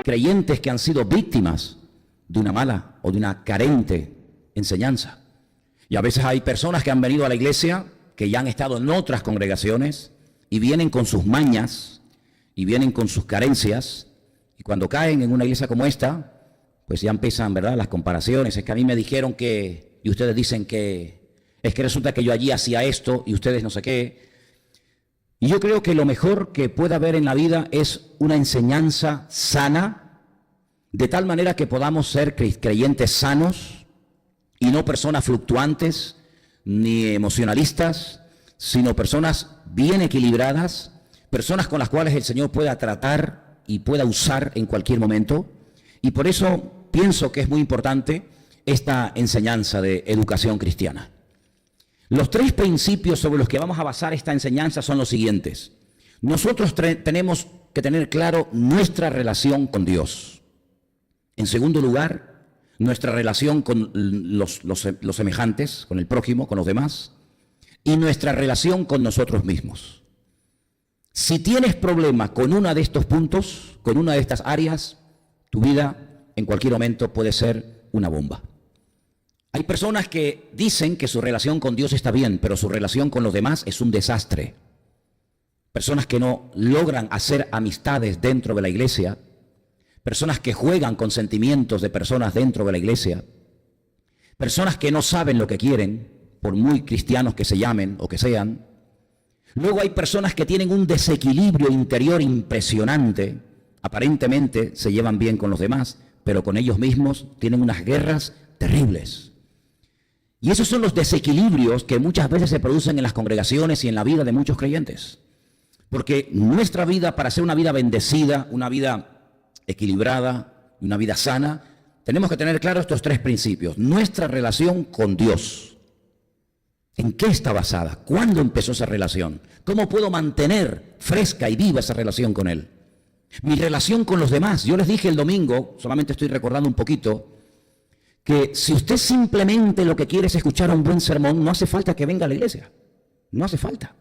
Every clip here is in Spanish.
creyentes que han sido víctimas de una mala o de una carente enseñanza. Y a veces hay personas que han venido a la iglesia, que ya han estado en otras congregaciones y vienen con sus mañas y vienen con sus carencias, y cuando caen en una iglesia como esta, pues ya empiezan, ¿verdad?, las comparaciones. Es que a mí me dijeron que, y ustedes dicen que, es que resulta que yo allí hacía esto y ustedes no sé qué. Y yo creo que lo mejor que puede haber en la vida es una enseñanza sana, de tal manera que podamos ser creyentes sanos y no personas fluctuantes ni emocionalistas, sino personas bien equilibradas, personas con las cuales el Señor pueda tratar y pueda usar en cualquier momento. Y por eso pienso que es muy importante esta enseñanza de educación cristiana. Los 3 principios sobre los que vamos a basar esta enseñanza son los siguientes. Nosotros tenemos que tener claro nuestra relación con Dios. En segundo lugar, nuestra relación con los semejantes, con el prójimo, con los demás, y nuestra relación con nosotros mismos. Si tienes problema con uno de estos puntos, con una de estas áreas, tu vida en cualquier momento puede ser una bomba. Hay personas que dicen que su relación con Dios está bien, pero su relación con los demás es un desastre. Personas que no logran hacer amistades dentro de la iglesia, personas que juegan con sentimientos de personas dentro de la iglesia, personas que no saben lo que quieren, por muy cristianos que se llamen o que sean. Luego hay personas que tienen un desequilibrio interior impresionante. Aparentemente se llevan bien con los demás, pero con ellos mismos tienen unas guerras terribles. Y esos son los desequilibrios que muchas veces se producen en las congregaciones y en la vida de muchos creyentes. Porque nuestra vida, para ser una vida bendecida, una vida equilibrada, una vida sana, tenemos que tener claro estos 3 principios. Nuestra relación con Dios. ¿En qué está basada? ¿Cuándo empezó esa relación? ¿Cómo puedo mantener fresca y viva esa relación con Él? Mi relación con los demás. Yo les dije el domingo, solamente estoy recordando un poquito, que si usted simplemente lo que quiere es escuchar un buen sermón, no hace falta que venga a la iglesia. No hace falta.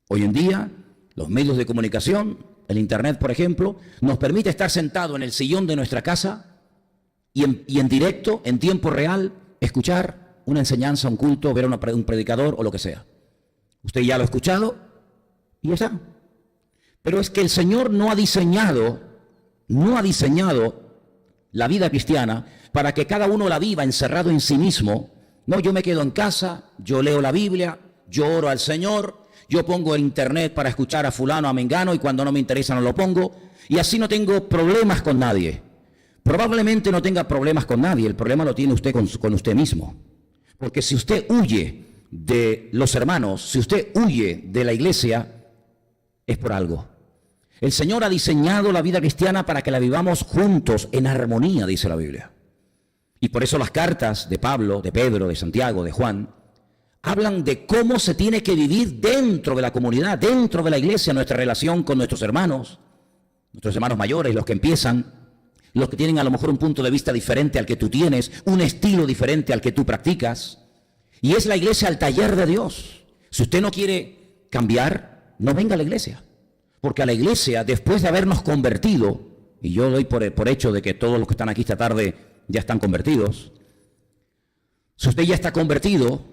Hoy en día, los medios de comunicación, el internet, por ejemplo, nos permite estar sentado en el sillón de nuestra casa y en directo, en tiempo real, escuchar una enseñanza, un culto, ver a un predicador o lo que sea. Usted ya lo ha escuchado y ya está. Pero es que el Señor no ha diseñado la vida cristiana para que cada uno la viva encerrado en sí mismo. No, yo me quedo en casa, yo leo la Biblia, yo oro al Señor, yo pongo el internet para escuchar a fulano, a mengano, y cuando no me interesa no lo pongo, y así no tengo problemas con nadie. Probablemente no tenga problemas con nadie, el problema lo tiene usted con usted mismo. Porque si usted huye de los hermanos, si usted huye de la iglesia, es por algo. El Señor ha diseñado la vida cristiana para que la vivamos juntos, en armonía, dice la Biblia. Y por eso las cartas de Pablo, de Pedro, de Santiago, de Juan, hablan de cómo se tiene que vivir dentro de la comunidad, dentro de la iglesia, nuestra relación con nuestros hermanos mayores, los que empiezan, los que tienen a lo mejor un punto de vista diferente al que tú tienes, un estilo diferente al que tú practicas. Y es la iglesia el taller de Dios. Si usted no quiere cambiar, no venga a la iglesia. Porque a la iglesia, después de habernos convertido, y yo doy por hecho de que todos los que están aquí esta tarde ya están convertidos, si usted ya está convertido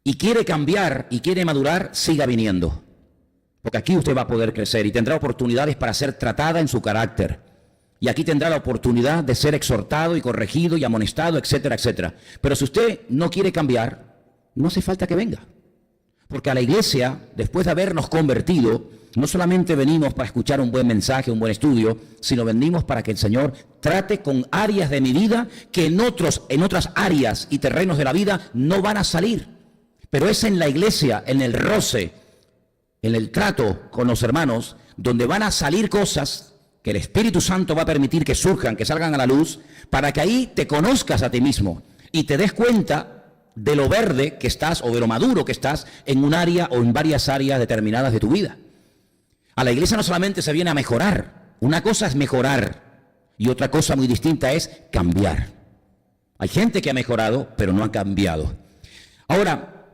y quiere cambiar y quiere madurar, siga viniendo. Porque aquí usted va a poder crecer y tendrá oportunidades para ser tratada en su carácter. Y aquí tendrá la oportunidad de ser exhortado y corregido y amonestado, etcétera, etcétera. Pero si usted no quiere cambiar, no hace falta que venga. Porque a la iglesia, después de habernos convertido, no solamente venimos para escuchar un buen mensaje, un buen estudio, sino venimos para que el Señor trate con áreas de mi vida que en otras áreas y terrenos de la vida no van a salir. Pero es en la iglesia, en el roce, en el trato con los hermanos, donde van a salir cosas que el Espíritu Santo va a permitir que surjan, que salgan a la luz, para que ahí te conozcas a ti mismo y te des cuenta de lo verde que estás o de lo maduro que estás en un área o en varias áreas determinadas de tu vida. A la iglesia no solamente se viene a mejorar, una cosa es mejorar y otra cosa muy distinta es cambiar. Hay gente que ha mejorado, pero no ha cambiado. Ahora,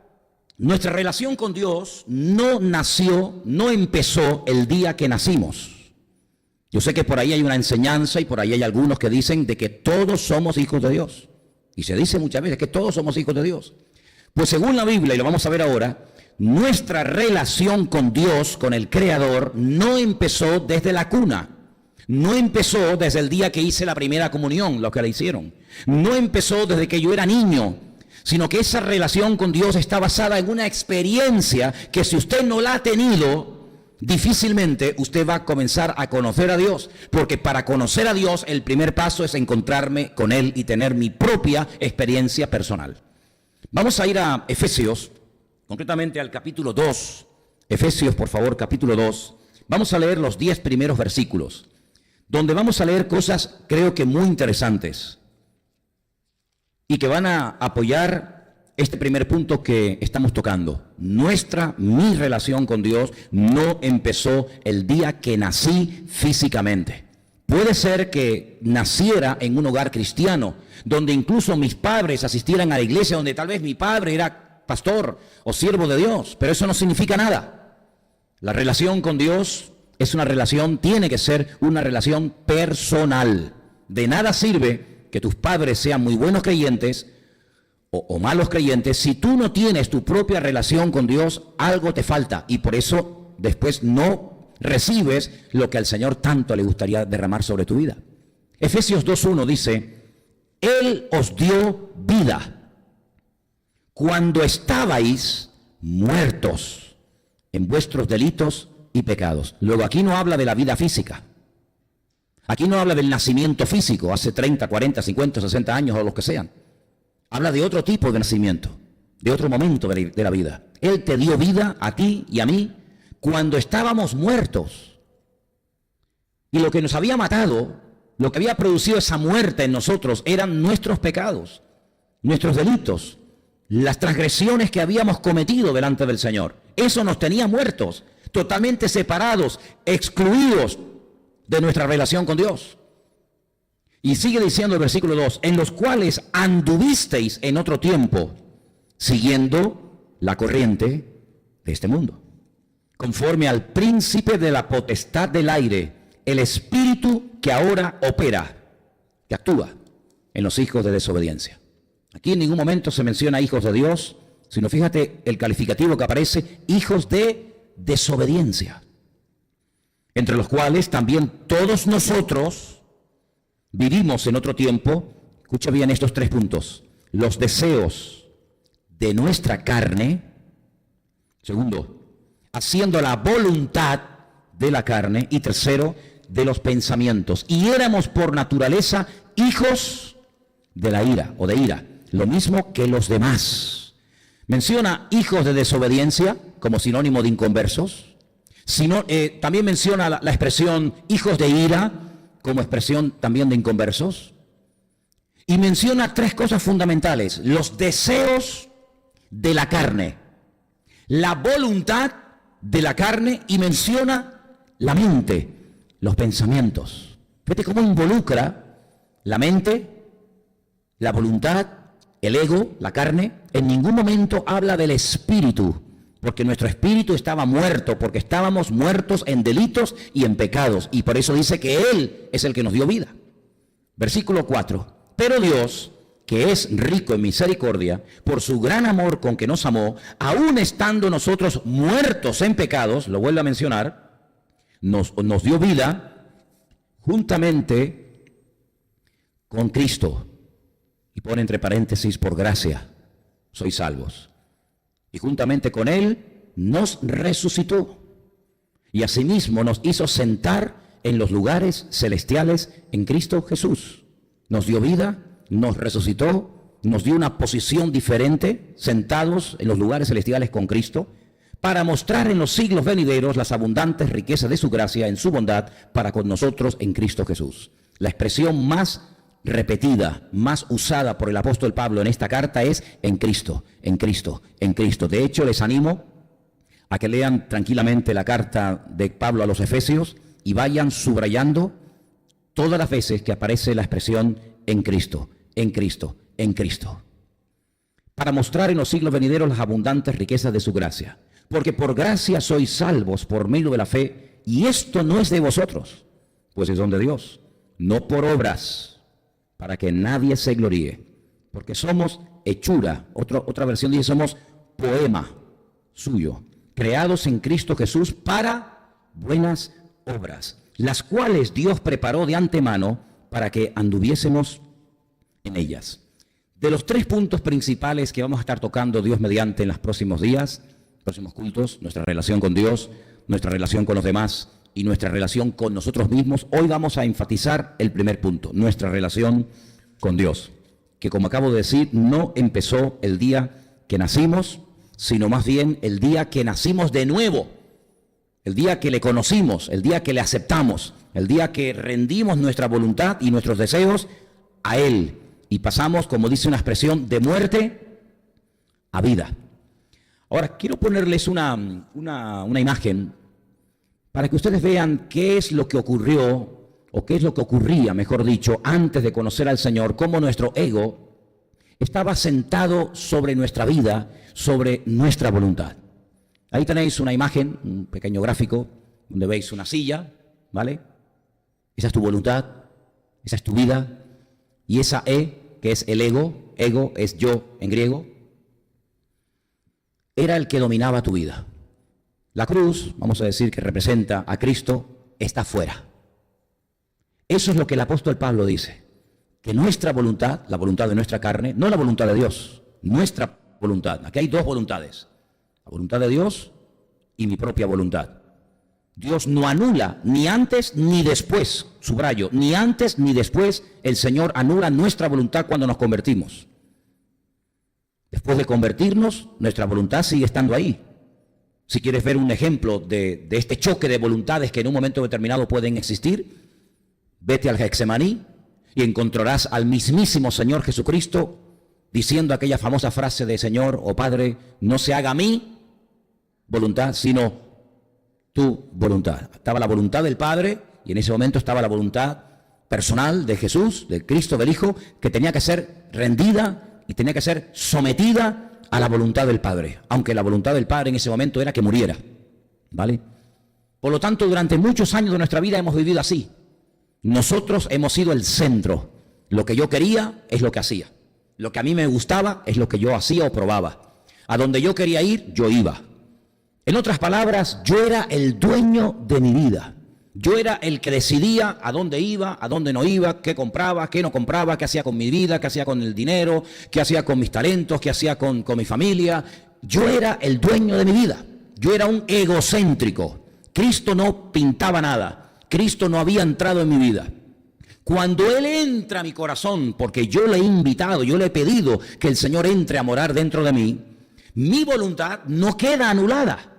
nuestra relación con Dios no empezó el día que nacimos. Yo sé que por ahí hay una enseñanza y por ahí hay algunos que dicen de que todos somos hijos de Dios. Y se dice muchas veces que todos somos hijos de Dios. Pues según la Biblia, y lo vamos a ver ahora, nuestra relación con Dios, con el Creador, no empezó desde la cuna. No empezó desde el día que hice la primera comunión, los que la hicieron. No empezó desde que yo era niño, sino que esa relación con Dios está basada en una experiencia que si usted no la ha tenido, difícilmente usted va a comenzar a conocer a Dios, porque para conocer a Dios el primer paso es encontrarme con Él y tener mi propia experiencia personal. Vamos a ir a Efesios, concretamente al capítulo 2. Efesios, por favor, capítulo 2. Vamos a leer los 10 primeros versículos, donde vamos a leer cosas, creo que muy interesantes, y que van a apoyar este primer punto que estamos tocando. Mi relación con Dios no empezó el día que nací físicamente. Puede ser que naciera en un hogar cristiano, donde incluso mis padres asistieran a la iglesia, donde tal vez mi padre era pastor o siervo de Dios, pero eso no significa nada. La relación con Dios es una relación, tiene que ser una relación personal. De nada sirve que tus padres sean muy buenos creyentes o malos creyentes. Si tú no tienes tu propia relación con Dios, algo te falta, y por eso después no recibes lo que al Señor tanto le gustaría derramar sobre tu vida. Efesios 2:1 dice: Él os dio vida cuando estabais muertos en vuestros delitos y pecados. Luego, aquí no habla de la vida física. Aquí no habla del nacimiento físico, hace 30, 40, 50, 60 años o los que sean. Habla de otro tipo de nacimiento, de otro momento de la vida. Él te dio vida a ti y a mí cuando estábamos muertos. Y lo que nos había matado, lo que había producido esa muerte en nosotros, eran nuestros pecados, nuestros delitos, las transgresiones que habíamos cometido delante del Señor. Eso nos tenía muertos, totalmente separados, excluidos de nuestra relación con Dios. Y sigue diciendo el versículo 2, en los cuales anduvisteis en otro tiempo, siguiendo la corriente de este mundo, conforme al príncipe de la potestad del aire, el espíritu que ahora opera, que actúa en los hijos de desobediencia. Aquí en ningún momento se menciona hijos de Dios, sino fíjate el calificativo que aparece, hijos de desobediencia, entre los cuales también todos nosotros vivimos en otro tiempo. Escucha bien estos 3 puntos: los deseos de nuestra carne, segundo, haciendo la voluntad de la carne, y tercero, de los pensamientos. Y éramos por naturaleza hijos de la ira o de ira, lo mismo que los demás. Menciona hijos de desobediencia como sinónimo de inconversos. También menciona la expresión hijos de ira como expresión también de inconversos. Y menciona 3 cosas fundamentales: los deseos de la carne, la voluntad de la carne, y menciona la mente, los pensamientos. Fíjate cómo involucra la mente, la voluntad, el ego, la carne. En ningún momento habla del espíritu, porque nuestro espíritu estaba muerto, porque estábamos muertos en delitos y en pecados, y por eso dice que Él es el que nos dio vida. Versículo 4, pero Dios, que es rico en misericordia, por su gran amor con que nos amó, aun estando nosotros muertos en pecados, lo vuelve a mencionar, nos dio vida juntamente con Cristo, y pone entre paréntesis, por gracia sois salvos. Y juntamente con Él nos resucitó, y asimismo nos hizo sentar en los lugares celestiales en Cristo Jesús. Nos dio vida, nos resucitó, nos dio una posición diferente, sentados en los lugares celestiales con Cristo, para mostrar en los siglos venideros las abundantes riquezas de su gracia en su bondad para con nosotros en Cristo Jesús. La expresión más repetida, más usada por el apóstol Pablo en esta carta es en Cristo, en Cristo, en Cristo. De hecho, les animo a que lean tranquilamente la carta de Pablo a los Efesios y vayan subrayando todas las veces que aparece la expresión en Cristo, en Cristo, en Cristo, para mostrar en los siglos venideros las abundantes riquezas de su gracia. Porque por gracia sois salvos por medio de la fe, y esto no es de vosotros, pues son de Dios, no por obras, para que nadie se gloríe, porque somos hechura, otra versión dice somos poema suyo, creados en Cristo Jesús para buenas obras, las cuales Dios preparó de antemano para que anduviésemos en ellas. De los 3 puntos principales que vamos a estar tocando Dios mediante en los próximos días, próximos cultos, nuestra relación con Dios, nuestra relación con los demás y nuestra relación con nosotros mismos, hoy vamos a enfatizar el primer punto, nuestra relación con Dios, que como acabo de decir, no empezó el día que nacimos, sino más bien el día que nacimos de nuevo, el día que le conocimos, el día que le aceptamos, el día que rendimos nuestra voluntad y nuestros deseos a Él y pasamos, como dice una expresión, de muerte a vida. Ahora, quiero ponerles una imagen para que ustedes vean qué es lo que ocurrió, o qué es lo que ocurría, mejor dicho, antes de conocer al Señor, cómo nuestro ego estaba sentado sobre nuestra vida, sobre nuestra voluntad. Ahí tenéis una imagen, un pequeño gráfico, donde veis una silla, ¿vale? Esa es tu voluntad, esa es tu vida, y esa que es el ego es yo en griego, era el que dominaba tu vida. La cruz, vamos a decir que representa a Cristo, está fuera. Eso es lo que el apóstol Pablo dice, que nuestra voluntad, la voluntad de nuestra carne, no la voluntad de Dios, nuestra voluntad. Aquí hay 2 voluntades, la voluntad de Dios y mi propia voluntad. Dios no anula ni antes ni después, subrayo, ni antes ni después el Señor anula nuestra voluntad cuando nos convertimos. Después de convertirnos, nuestra voluntad sigue estando ahí. Si quieres ver un ejemplo de este choque de voluntades que en un momento determinado pueden existir, vete al Getsemaní y encontrarás al mismísimo Señor Jesucristo diciendo aquella famosa frase de Señor o Padre, no se haga mi voluntad, sino tu voluntad. Estaba la voluntad del Padre y en ese momento estaba la voluntad personal de Jesús, del Cristo, del Hijo, que tenía que ser rendida y tenía que ser sometida a la voluntad del Padre, aunque la voluntad del Padre en ese momento era que muriera, ¿vale? Por lo tanto, durante muchos años de nuestra vida hemos vivido así. Nosotros hemos sido el centro. Lo que yo quería es lo que hacía. Lo que a mí me gustaba es lo que yo hacía o probaba. A donde yo quería ir, yo iba. En otras palabras, yo era el dueño de mi vida. Yo era el que decidía a dónde iba, a dónde no iba, qué compraba, qué no compraba, qué hacía con mi vida, qué hacía con el dinero, qué hacía con mis talentos, qué hacía con mi familia. Yo era el dueño de mi vida. Yo era un egocéntrico. Cristo no pintaba nada. Cristo no había entrado en mi vida. Cuando Él entra a mi corazón, porque yo le he invitado, yo le he pedido que el Señor entre a morar dentro de mí, mi voluntad no queda anulada.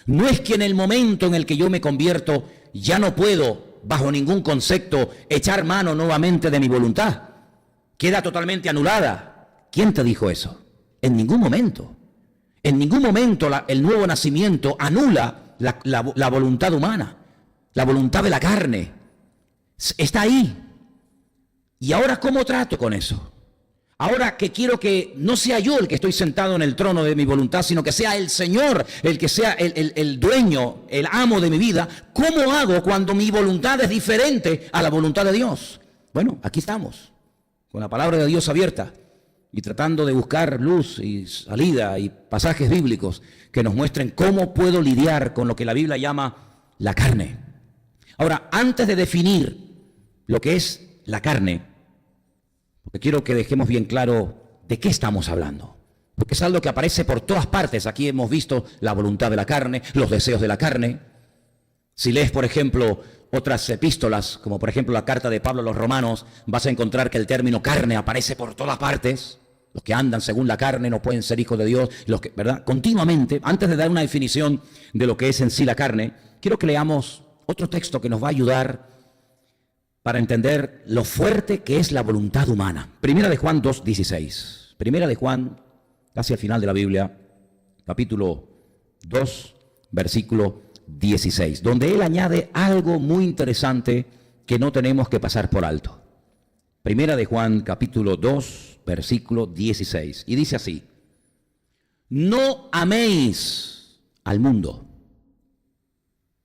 No es que en el momento en el que yo me convierto, ya no puedo, bajo ningún concepto, echar mano nuevamente de mi voluntad. Queda totalmente anulada. ¿Quién te dijo eso? En ningún momento. En ningún momento el nuevo nacimiento anula la voluntad humana, la voluntad de la carne. Está ahí. ¿Y ahora cómo trato con eso? Ahora que quiero que no sea yo el que estoy sentado en el trono de mi voluntad, sino que sea el Señor el que sea el dueño, el amo de mi vida, ¿cómo hago cuando mi voluntad es diferente a la voluntad de Dios? Bueno, aquí estamos, con la palabra de Dios abierta y tratando de buscar luz y salida y pasajes bíblicos que nos muestren cómo puedo lidiar con lo que la Biblia llama la carne. Ahora, antes de definir lo que es la carne, porque quiero que dejemos bien claro de qué estamos hablando. Porque es algo que aparece por todas partes. Aquí hemos visto la voluntad de la carne, los deseos de la carne. Si lees, por ejemplo, otras epístolas, como por ejemplo la carta de Pablo a los Romanos, vas a encontrar que el término carne aparece por todas partes. Los que andan según la carne no pueden ser hijos de Dios, los que, ¿verdad? Continuamente, antes de dar una definición de lo que es en sí la carne, quiero que leamos otro texto que nos va a ayudar para entender lo fuerte que es la voluntad humana. Primera de Juan 2:16. Primera de Juan, casi al final de la Biblia, capítulo 2, versículo 16, donde él añade algo muy interesante que no tenemos que pasar por alto. Primera de Juan, capítulo 2, versículo 16. Y dice así: no améis al mundo.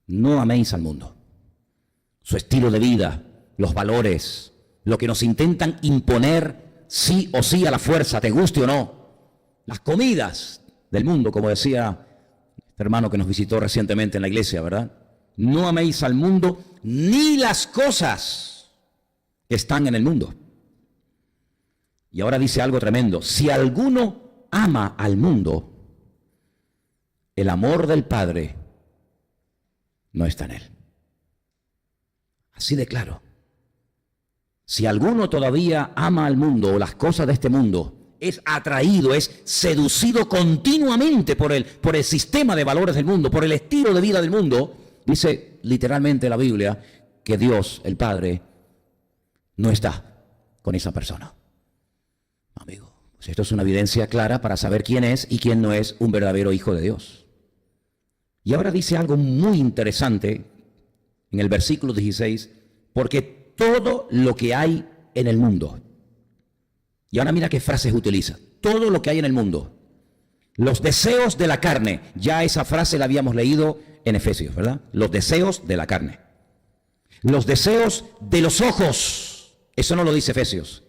No améis al mundo. su estilo de vida, los valores, lo que nos intentan imponer sí o sí a la fuerza, te guste o no. Las comidas del mundo, como decía este hermano que nos visitó recientemente en la iglesia, ¿verdad? No améis al mundo ni las cosas que están en el mundo. Y ahora dice algo tremendo. Si alguno ama al mundo, el amor del Padre no está en él. Así de claro. Si alguno todavía ama al mundo o las cosas de este mundo, es atraído, es seducido continuamente por el sistema de valores del mundo, por el estilo de vida del mundo, dice literalmente la Biblia que Dios, el Padre, no está con esa persona. Amigo, pues esto es una evidencia clara para saber quién es y quién no es un verdadero hijo de Dios. Y ahora dice algo muy interesante en el versículo 16, porque todo lo que hay en el mundo, y ahora mira qué frases utiliza, todo lo que hay en el mundo, los deseos de la carne, ya esa frase la habíamos leído en Efesios, ¿verdad? Los deseos de la carne, los deseos de los ojos, eso no lo dice Efesios.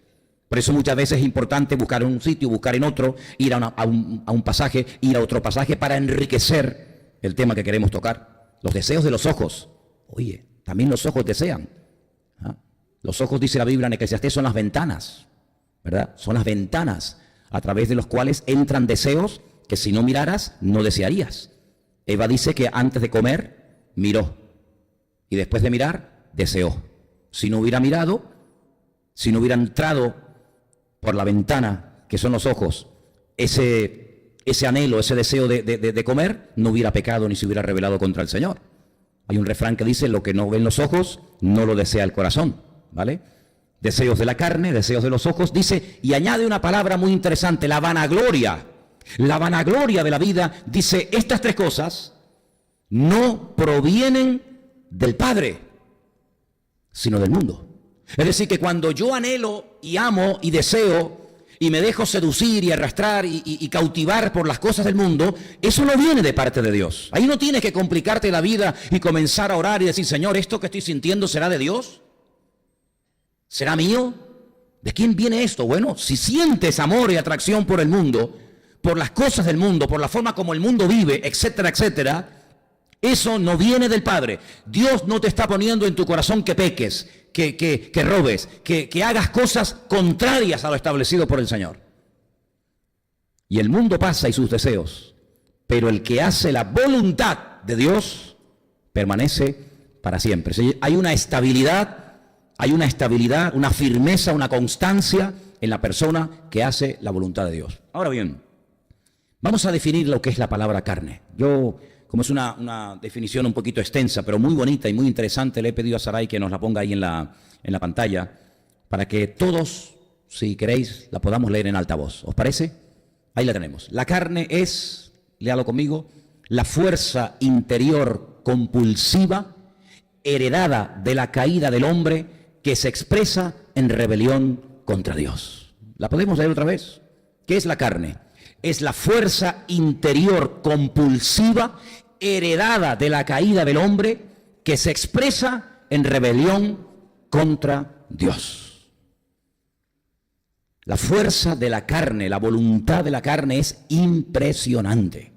Por eso muchas veces es importante buscar en un sitio, buscar en otro, ir a un pasaje, ir a otro pasaje para enriquecer el tema que queremos tocar. Los deseos de los ojos. Oye, también los ojos desean. ¿Ah? Los ojos, dice la Biblia en Eclesiastés, son las ventanas, ¿verdad? Son las ventanas a través de los cuales entran deseos que si no miraras, no desearías. Eva dice que antes de comer, miró. Y después de mirar, deseó. Si no hubiera mirado, si no hubiera entrado por la ventana, que son los ojos, ese anhelo, ese deseo de comer, no hubiera pecado ni se hubiera rebelado contra el Señor. Hay un refrán que dice, lo que no ven los ojos, no lo desea el corazón, ¿vale? Deseos de la carne, deseos de los ojos, dice, y añade una palabra muy interesante, la vanagloria. La vanagloria de la vida, dice, estas tres cosas no provienen del Padre, sino del mundo. Es decir, que cuando yo anhelo y amo y deseo y me dejo seducir y arrastrar y cautivar por las cosas del mundo, eso no viene de parte de Dios. Ahí no tienes que complicarte la vida y comenzar a orar y decir, Señor, ¿esto que estoy sintiendo será de Dios? ¿Será mío? ¿De quién viene esto? Bueno, si sientes amor y atracción por el mundo, por las cosas del mundo, por la forma como el mundo vive, etcétera, etcétera, eso no viene del Padre. Dios no te está poniendo en tu corazón que peques, que robes, que hagas cosas contrarias a lo establecido por el Señor. Y el mundo pasa y sus deseos, pero el que hace la voluntad de Dios permanece para siempre. Hay una estabilidad, una firmeza, una constancia en la persona que hace la voluntad de Dios. Ahora bien, vamos a definir lo que es la palabra carne. Como es una definición un poquito extensa, pero muy bonita y muy interesante, le he pedido a Saray que nos la ponga ahí en la pantalla, para que todos, si queréis, la podamos leer en alta voz. ¿Os parece? Ahí la tenemos. La carne es, léalo conmigo, la fuerza interior compulsiva, heredada de la caída del hombre, que se expresa en rebelión contra Dios. ¿La podemos leer otra vez? ¿Qué es la carne? Es la fuerza interior compulsiva, heredada de la caída del hombre, que se expresa en rebelión contra Dios. La fuerza de la carne, la voluntad de la carne es impresionante.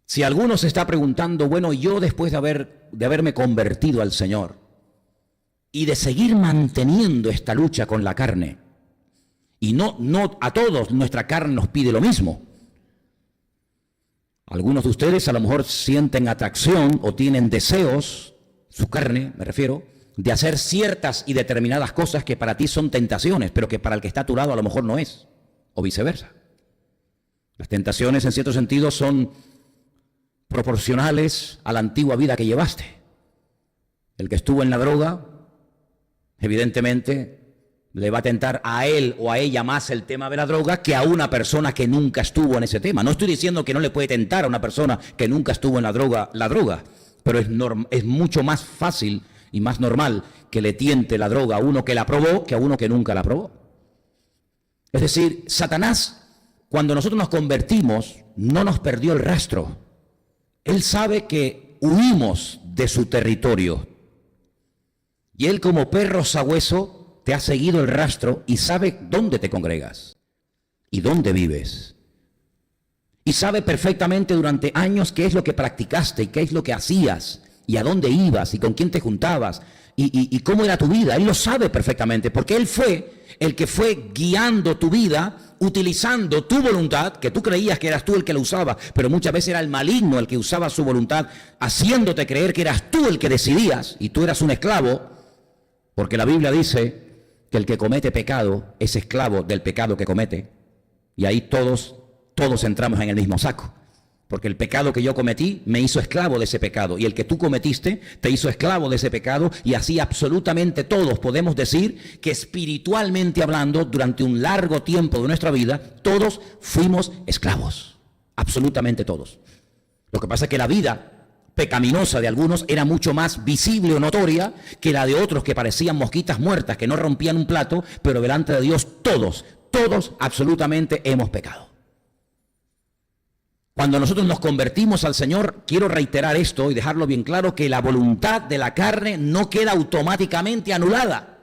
Si alguno se está preguntando, bueno, yo después de haberme convertido al Señor y de seguir manteniendo esta lucha con la carne, y no a todos nuestra carne nos pide lo mismo. Algunos de ustedes a lo mejor sienten atracción o tienen deseos, su carne me refiero, de hacer ciertas y determinadas cosas que para ti son tentaciones, pero que para el que está a tu lado a lo mejor no es, o viceversa. Las tentaciones en cierto sentido son proporcionales a la antigua vida que llevaste. El que estuvo en la droga, evidentemente, le va a tentar a él o a ella más el tema de la droga que a una persona que nunca estuvo en ese tema. No estoy diciendo que no le puede tentar a una persona que nunca estuvo en la droga, pero es mucho más fácil y más normal que le tiente la droga a uno que la probó que a uno que nunca la probó. Es decir, Satanás, cuando nosotros nos convertimos, no nos perdió el rastro. Él sabe que huimos de su territorio. Y él, como perro sabueso, te ha seguido el rastro y sabe dónde te congregas y dónde vives. Y sabe perfectamente durante años qué es lo que practicaste y qué es lo que hacías y a dónde ibas y con quién te juntabas y cómo era tu vida. Él lo sabe perfectamente porque él fue el que fue guiando tu vida, utilizando tu voluntad, que tú creías que eras tú el que la usaba, pero muchas veces era el maligno el que usaba su voluntad, haciéndote creer que eras tú el que decidías y tú eras un esclavo, porque la Biblia dice que el que comete pecado es esclavo del pecado que comete. Y ahí todos entramos en el mismo saco. Porque el pecado que yo cometí me hizo esclavo de ese pecado. Y el que tú cometiste te hizo esclavo de ese pecado. Y así absolutamente todos podemos decir que espiritualmente hablando, durante un largo tiempo de nuestra vida, todos fuimos esclavos. Absolutamente todos. Lo que pasa es que la vida pecaminosa de algunos era mucho más visible o notoria que la de otros que parecían mosquitas muertas, que no rompían un plato, pero delante de Dios todos absolutamente hemos pecado. Cuando nosotros nos convertimos al Señor, quiero reiterar esto y dejarlo bien claro, que la voluntad de la carne no queda automáticamente anulada,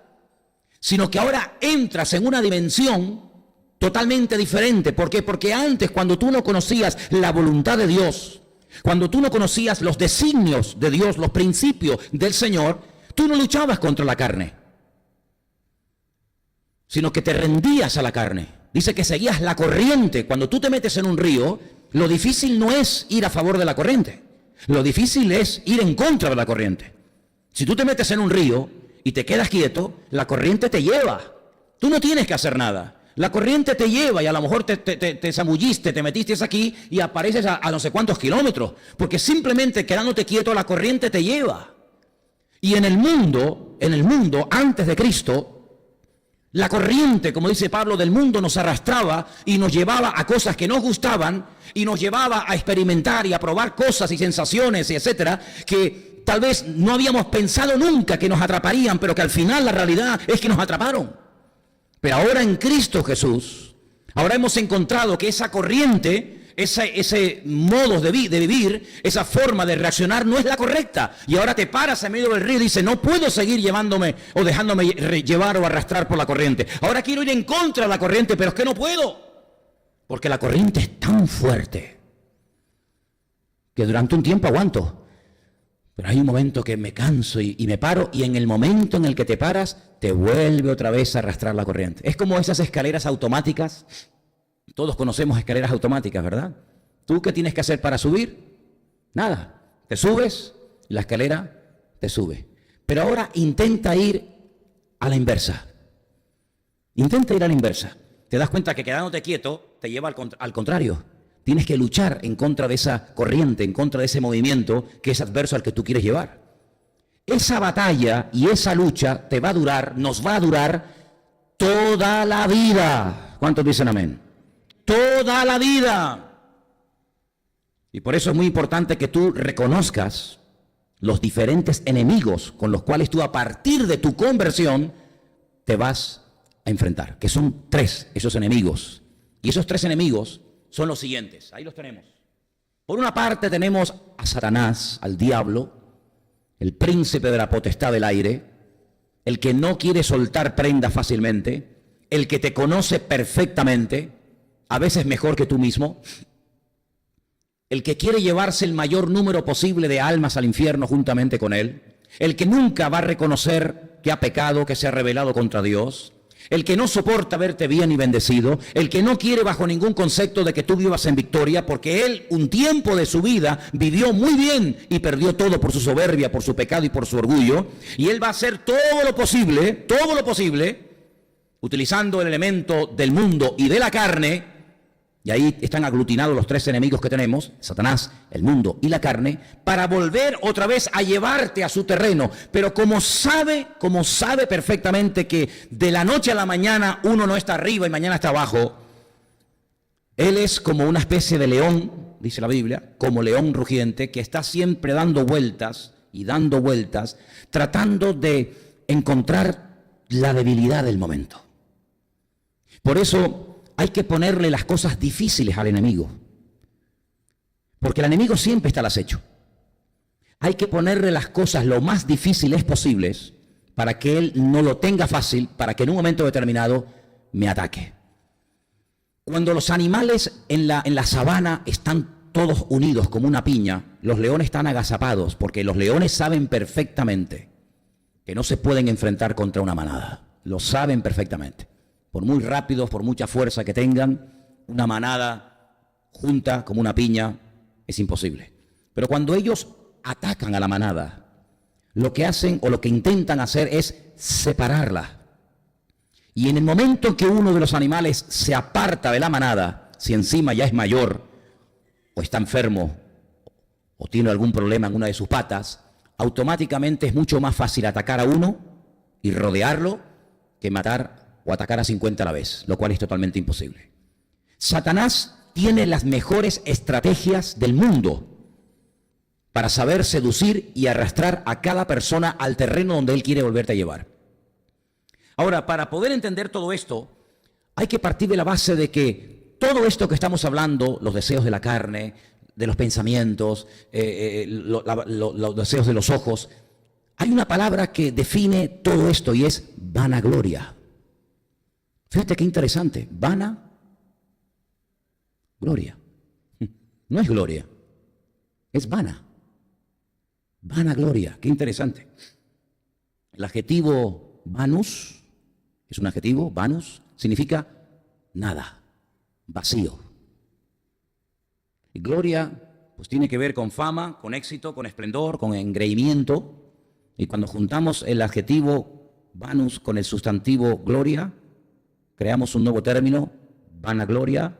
sino que ahora entras en una dimensión totalmente diferente. ¿Por qué? Porque antes, cuando tú no conocías la voluntad de Dios, cuando tú no conocías los designios de Dios, los principios del Señor, tú no luchabas contra la carne, sino que te rendías a la carne. Dice que seguías la corriente. Cuando tú te metes en un río, lo difícil no es ir a favor de la corriente. Lo difícil es ir en contra de la corriente. Si tú te metes en un río y te quedas quieto, la corriente te lleva. Tú no tienes que hacer nada. La corriente te lleva y a lo mejor te zambulliste, te metiste aquí y apareces a no sé cuántos kilómetros. Porque simplemente quedándote quieto, la corriente te lleva. Y en el mundo, antes de Cristo, la corriente, como dice Pablo, del mundo nos arrastraba y nos llevaba a cosas que nos gustaban y nos llevaba a experimentar y a probar cosas y sensaciones, y etcétera, que tal vez no habíamos pensado nunca que nos atraparían, pero que al final la realidad es que nos atraparon. Pero ahora en Cristo Jesús, ahora hemos encontrado que esa corriente, ese modo de vivir, esa forma de reaccionar no es la correcta. Y ahora te paras en medio del río y dices, no puedo seguir llevándome o dejándome llevar o arrastrar por la corriente. Ahora quiero ir en contra de la corriente, pero es que no puedo. Porque la corriente es tan fuerte que durante un tiempo aguanto. Pero hay un momento que me canso y me paro, y en el momento en el que te paras, te vuelve otra vez a arrastrar la corriente. Es como esas escaleras automáticas. Todos conocemos escaleras automáticas, ¿verdad? ¿Tú qué tienes que hacer para subir? Nada. Te subes, la escalera te sube. Pero ahora intenta ir a la inversa. Intenta ir a la inversa. Te das cuenta que quedándote quieto te lleva al contrario. Tienes que luchar en contra de esa corriente, en contra de ese movimiento que es adverso al que tú quieres llevar. Esa batalla y esa lucha nos va a durar toda la vida. ¿Cuántos dicen amén? Toda la vida. Y por eso es muy importante que tú reconozcas los diferentes enemigos con los cuales tú, a partir de tu conversión, te vas a enfrentar, que son 3 esos enemigos. Y esos 3 enemigos son los siguientes. Ahí los tenemos. Por una parte tenemos a Satanás, al diablo, el príncipe de la potestad del aire, el que no quiere soltar prenda fácilmente, el que te conoce perfectamente, a veces mejor que tú mismo, el que quiere llevarse el mayor número posible de almas al infierno juntamente con él, el que nunca va a reconocer que ha pecado, que se ha rebelado contra Dios, el que no soporta verte bien y bendecido, el que no quiere bajo ningún concepto de que tú vivas en victoria, porque él un tiempo de su vida vivió muy bien y perdió todo por su soberbia, por su pecado y por su orgullo, y él va a hacer todo lo posible, utilizando el elemento del mundo y de la carne. Y ahí están aglutinados los 3 enemigos que tenemos, Satanás, el mundo y la carne, para volver otra vez a llevarte a su terreno. Pero como sabe perfectamente que de la noche a la mañana uno no está arriba y mañana está abajo, él es como una especie de león, dice la Biblia, como león rugiente, que está siempre dando vueltas, tratando de encontrar la debilidad del momento. Por eso hay que ponerle las cosas difíciles al enemigo, porque el enemigo siempre está al acecho. Hay que ponerle las cosas lo más difíciles posibles para que él no lo tenga fácil, para que en un momento determinado me ataque. Cuando los animales en la sabana están todos unidos como una piña, los leones están agazapados, porque los leones saben perfectamente que no se pueden enfrentar contra una manada. Lo saben perfectamente. Por muy rápidos, por mucha fuerza que tengan, una manada junta como una piña es imposible. Pero cuando ellos atacan a la manada, lo que hacen o lo que intentan hacer es separarla. Y en el momento en que uno de los animales se aparta de la manada, si encima ya es mayor, o está enfermo, o tiene algún problema en una de sus patas, automáticamente es mucho más fácil atacar a uno y rodearlo que matar o atacar a 50 a la vez, lo cual es totalmente imposible. Satanás tiene las mejores estrategias del mundo para saber seducir y arrastrar a cada persona al terreno donde él quiere volverte a llevar. Ahora, para poder entender todo esto, hay que partir de la base de que todo esto que estamos hablando, los deseos de la carne, de los pensamientos, los deseos de los ojos, hay una palabra que define todo esto y es vanagloria. Fíjate qué interesante, vanagloria. No es gloria, es vana. Vanagloria, qué interesante. El adjetivo vanus es un adjetivo, vanus, significa nada, vacío. Y gloria, pues tiene que ver con fama, con éxito, con esplendor, con engreimiento. Y cuando juntamos el adjetivo vanus con el sustantivo gloria, creamos un nuevo término, vanagloria,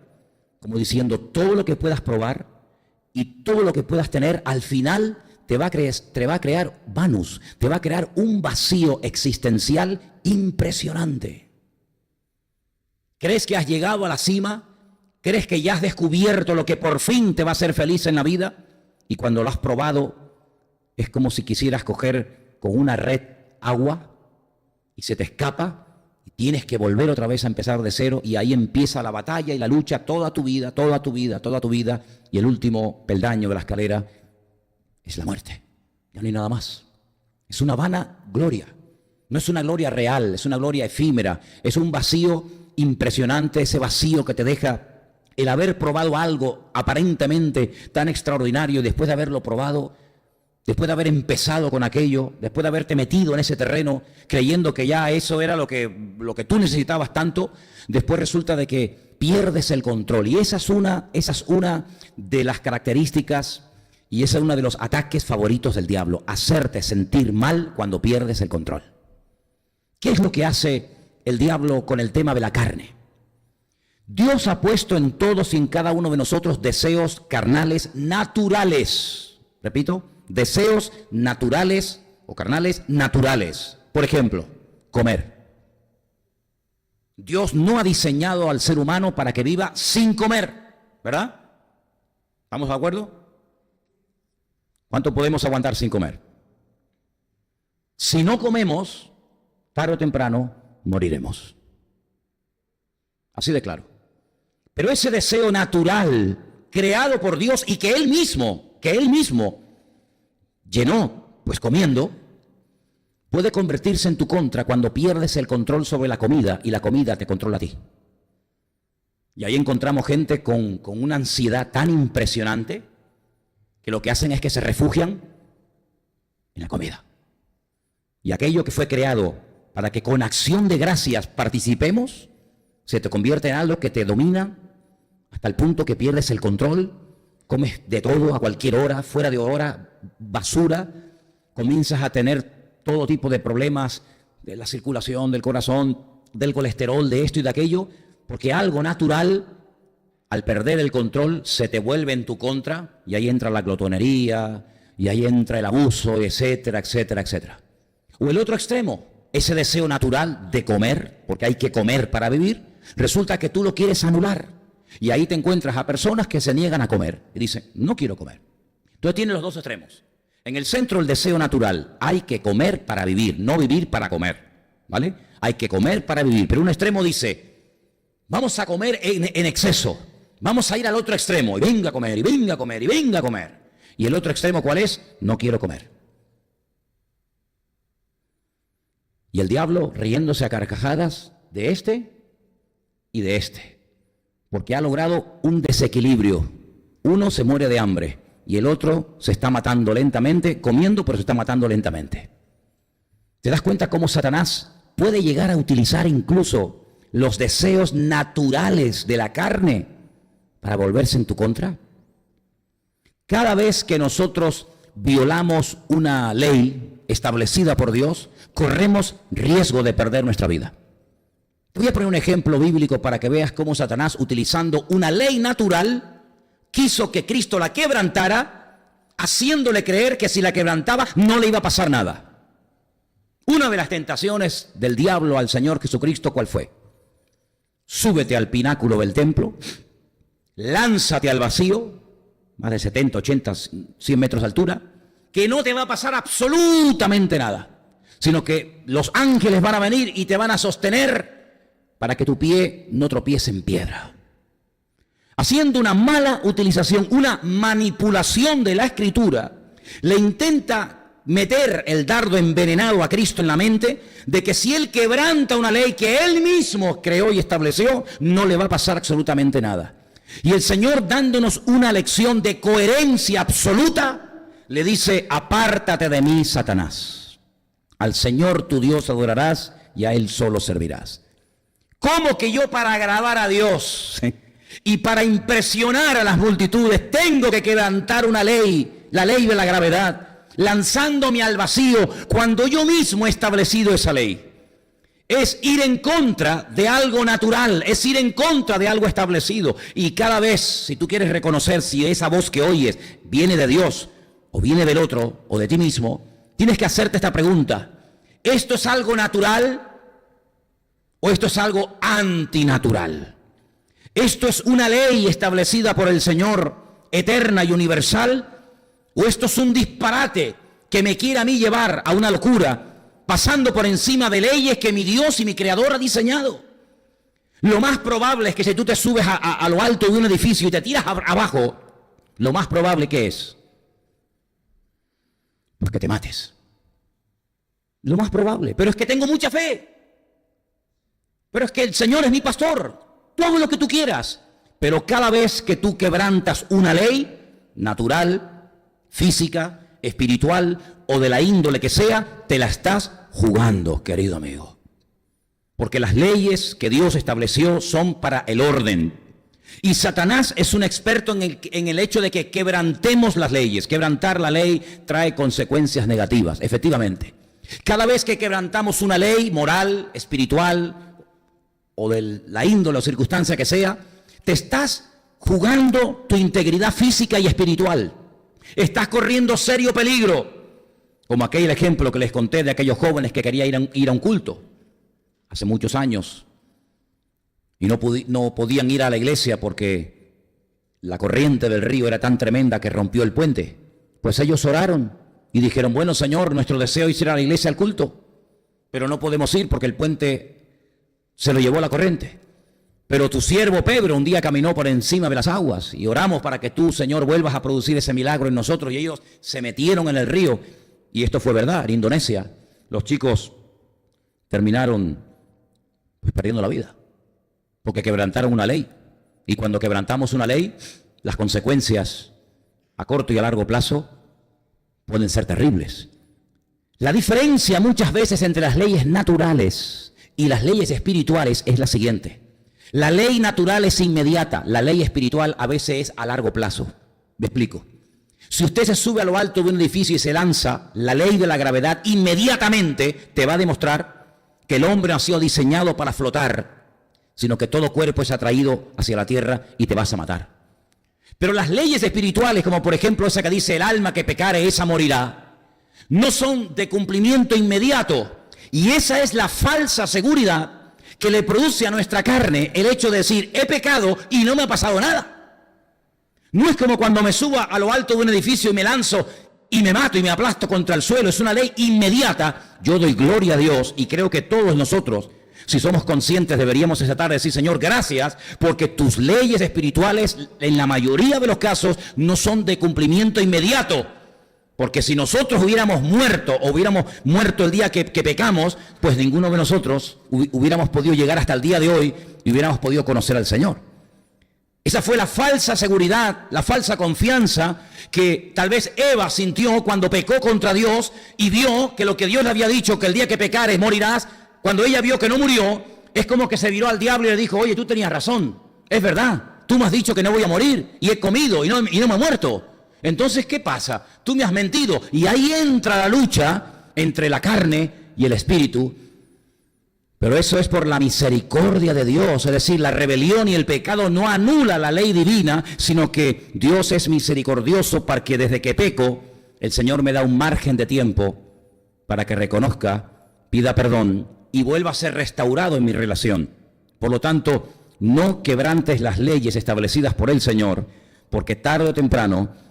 como diciendo todo lo que puedas probar y todo lo que puedas tener, al final te va a crear vanus, te va a crear un vacío existencial impresionante. ¿Crees que has llegado a la cima? ¿Crees que ya has descubierto lo que por fin te va a hacer feliz en la vida? Y cuando lo has probado, es como si quisieras coger con una red agua y se te escapa y tienes que volver otra vez a empezar de cero, y ahí empieza la batalla y la lucha toda tu vida, toda tu vida, toda tu vida, y el último peldaño de la escalera es la muerte. Ya no hay nada más. Es una vana gloria. No es una gloria real, es una gloria efímera. Es un vacío impresionante, ese vacío que te deja el haber probado algo aparentemente tan extraordinario, y después de haberlo probado, después de haber empezado con aquello, después de haberte metido en ese terreno creyendo que ya eso era lo que tú necesitabas tanto, después resulta de que pierdes el control. Y esa es una de las características, y ese es uno de los ataques favoritos del diablo, hacerte sentir mal cuando pierdes el control. ¿Qué es lo que hace el diablo con el tema de la carne? Dios ha puesto en todos y en cada uno de nosotros deseos carnales naturales. Repito, deseos naturales o carnales naturales. Por ejemplo, comer. Dios no ha diseñado al ser humano para que viva sin comer, ¿verdad? ¿Estamos de acuerdo? ¿Cuánto podemos aguantar sin comer? Si no comemos, tarde o temprano moriremos. Así de claro. Pero ese deseo natural, creado por Dios y que Él mismo llenó, pues comiendo, puede convertirse en tu contra cuando pierdes el control sobre la comida y la comida te controla a ti. Y ahí encontramos gente con una ansiedad tan impresionante que lo que hacen es que se refugian en la comida. Y aquello que fue creado para que con acción de gracias participemos, se te convierte en algo que te domina hasta el punto que pierdes el control, comes de todo a cualquier hora, fuera de hora, basura, comienzas a tener todo tipo de problemas de la circulación, del corazón, del colesterol, de esto y de aquello, porque algo natural, al perder el control, se te vuelve en tu contra, y ahí entra la glotonería, y ahí entra el abuso, etcétera, etcétera, etcétera. O el otro extremo, ese deseo natural de comer, porque hay que comer para vivir, resulta que tú lo quieres anular. Y ahí te encuentras a personas que se niegan a comer y dicen, no quiero comer. Entonces tiene los dos extremos. En el centro, el deseo natural, hay que comer para vivir, no vivir para comer, ¿vale? Hay que comer para vivir. Pero un extremo dice, vamos a comer en exceso. Vamos a ir al otro extremo, y venga a comer, y venga a comer, y venga a comer. Y el otro extremo, ¿cuál es? No quiero comer. Y el diablo riéndose a carcajadas de este y de este, porque ha logrado un desequilibrio. Uno se muere de hambre y el otro se está matando lentamente, comiendo, pero se está matando lentamente. ¿Te das cuenta cómo Satanás puede llegar a utilizar incluso los deseos naturales de la carne para volverse en tu contra? Cada vez que nosotros violamos una ley establecida por Dios, corremos riesgo de perder nuestra vida. Te voy a poner un ejemplo bíblico para que veas cómo Satanás, utilizando una ley natural, quiso que Cristo la quebrantara, haciéndole creer que si la quebrantaba no le iba a pasar nada. Una de las tentaciones del diablo al Señor Jesucristo, ¿cuál fue? Súbete al pináculo del templo, lánzate al vacío, más de 70, 80, 100 metros de altura, que no te va a pasar absolutamente nada, sino que los ángeles van a venir y te van a sostener para que tu pie no tropiece en piedra. Haciendo una mala utilización, una manipulación de la Escritura, le intenta meter el dardo envenenado a Cristo en la mente de que si Él quebranta una ley que Él mismo creó y estableció, no le va a pasar absolutamente nada. Y el Señor, dándonos una lección de coherencia absoluta, le dice: apártate de mí, Satanás. Al Señor tu Dios adorarás y a Él solo servirás. ¿Cómo que yo, para agradar a Dios y para impresionar a las multitudes, tengo que quebrantar una ley, la ley de la gravedad, lanzándome al vacío cuando yo mismo he establecido esa ley? Es ir en contra de algo natural, es ir en contra de algo establecido. Y cada vez, si tú quieres reconocer si esa voz que oyes viene de Dios o viene del otro o de ti mismo, tienes que hacerte esta pregunta: ¿esto es algo natural o esto es algo antinatural? ¿Esto es una ley establecida por el Señor, eterna y universal? ¿O esto es un disparate que me quiere a mí llevar a una locura, pasando por encima de leyes que mi Dios y mi Creador ha diseñado? Lo más probable es que si tú te subes a lo alto de un edificio y te tiras abajo, lo más probable que es pues que te mates. Lo más probable. Pero es que tengo mucha fe. Pero es que el Señor es mi pastor. Todo lo que tú quieras. Pero cada vez que tú quebrantas una ley natural, física, espiritual o de la índole que sea, te la estás jugando, querido amigo. Porque las leyes que Dios estableció son para el orden. Y Satanás es un experto en el hecho de que quebrantemos las leyes. Quebrantar la ley trae consecuencias negativas, efectivamente. Cada vez que quebrantamos una ley moral, espiritual o de la índole o circunstancia que sea, te estás jugando tu integridad física y espiritual. Estás corriendo serio peligro, como aquel ejemplo que les conté de aquellos jóvenes que querían ir a un culto hace muchos años y no podían ir a la iglesia porque la corriente del río era tan tremenda que rompió el puente. Pues ellos oraron y dijeron: bueno, Señor, nuestro deseo es ir a la iglesia al culto, pero no podemos ir porque el puente se lo llevó la corriente. Pero tu siervo Pedro un día caminó por encima de las aguas y oramos para que tú, Señor, vuelvas a producir ese milagro en nosotros. Y ellos se metieron en el río. Y esto fue verdad. En Indonesia, los chicos terminaron pues perdiendo la vida porque quebrantaron una ley. Y cuando quebrantamos una ley, las consecuencias a corto y a largo plazo pueden ser terribles. La diferencia muchas veces entre las leyes naturales y las leyes espirituales es la siguiente. La ley natural es inmediata, la ley espiritual a veces es a largo plazo. Me explico. Si usted se sube a lo alto de un edificio y se lanza, la ley de la gravedad inmediatamente te va a demostrar que el hombre no ha sido diseñado para flotar, sino que todo cuerpo es atraído hacia la tierra y te vas a matar. Pero las leyes espirituales, como por ejemplo esa que dice: el alma que pecare, esa morirá, no son de cumplimiento inmediato. Y esa es la falsa seguridad que le produce a nuestra carne el hecho de decir: he pecado y no me ha pasado nada. No es como cuando me subo a lo alto de un edificio y me lanzo y me mato y me aplasto contra el suelo. Es una ley inmediata. Yo doy gloria a Dios y creo que todos nosotros, si somos conscientes, deberíamos esa tarde decir: Señor, gracias, porque tus leyes espirituales en la mayoría de los casos no son de cumplimiento inmediato. Porque si nosotros hubiéramos muerto el día que pecamos, pues ninguno de nosotros hubiéramos podido llegar hasta el día de hoy y hubiéramos podido conocer al Señor. Esa fue la falsa seguridad, la falsa confianza que tal vez Eva sintió cuando pecó contra Dios y vio que lo que Dios le había dicho, que el día que pecares morirás, cuando ella vio que no murió, es como que se viró al diablo y le dijo, oye, tú tenías razón, es verdad, tú me has dicho que no voy a morir y he comido y no me he muerto. Entonces, ¿qué pasa? Tú me has mentido. Y ahí entra la lucha entre la carne y el espíritu. Pero eso es por la misericordia de Dios. Es decir, la rebelión y el pecado no anula la ley divina, sino que Dios es misericordioso para que desde que peco, el Señor me da un margen de tiempo para que reconozca, pida perdón y vuelva a ser restaurado en mi relación. Por lo tanto, no quebrantes las leyes establecidas por el Señor, porque tarde o temprano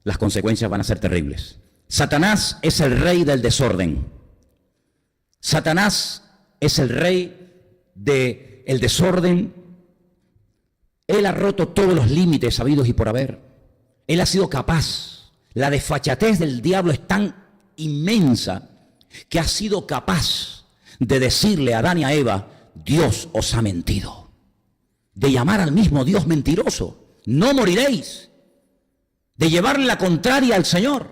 las consecuencias van a ser terribles. Satanás es el rey del desorden. Satanás es el rey del desorden. Él ha roto todos los límites habidos y por haber. Él ha sido capaz. La desfachatez del diablo es tan inmensa que ha sido capaz de decirle a Adán y a Eva, Dios os ha mentido. De llamar al mismo Dios mentiroso. No moriréis. De llevarle la contraria al Señor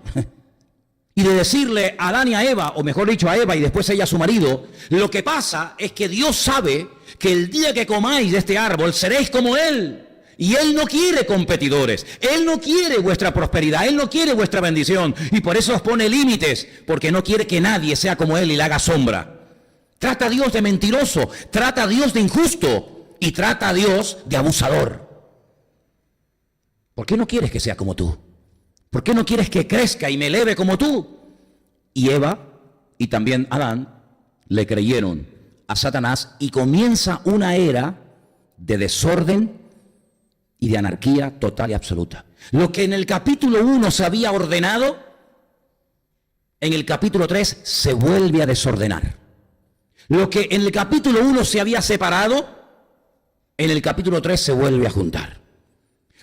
y de decirle a Adán y a Eva, o mejor dicho a Eva y después ella a su marido, lo que pasa es que Dios sabe que el día que comáis de este árbol seréis como Él. Y Él no quiere competidores, Él no quiere vuestra prosperidad, Él no quiere vuestra bendición. Y por eso os pone límites, porque no quiere que nadie sea como Él y le haga sombra. Trata a Dios de mentiroso, trata a Dios de injusto y trata a Dios de abusador. ¿Por qué no quieres que sea como tú? ¿Por qué no quieres que crezca y me eleve como tú? Y Eva y también Adán le creyeron a Satanás y comienza una era de desorden y de anarquía total y absoluta. Lo que en el capítulo 1 se había ordenado, en el capítulo 3 se vuelve a desordenar. Lo que en el capítulo 1 se había separado, en el capítulo 3 se vuelve a juntar.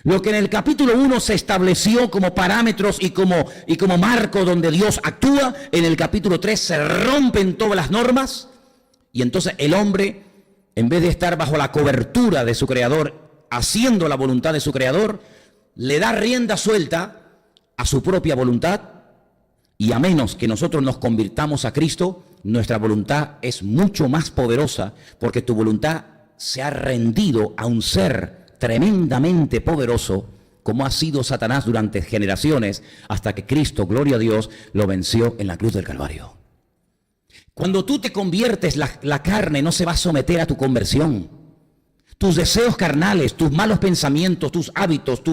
Lo que en el capítulo 1 se estableció como parámetros y como marco donde Dios actúa, en el capítulo 3 se rompen todas las normas y entonces el hombre, en vez de estar bajo la cobertura de su Creador, haciendo la voluntad de su Creador, le da rienda suelta a su propia voluntad y a menos que nosotros nos convirtamos a Cristo, nuestra voluntad es mucho más poderosa porque tu voluntad se ha rendido a un ser tremendamente poderoso como ha sido Satanás durante generaciones hasta que Cristo, gloria a Dios, lo venció en la cruz del Calvario. Cuando tú te conviertes, la carne no se va a someter a tu conversión. Tus deseos carnales, tus malos pensamientos, tus hábitos,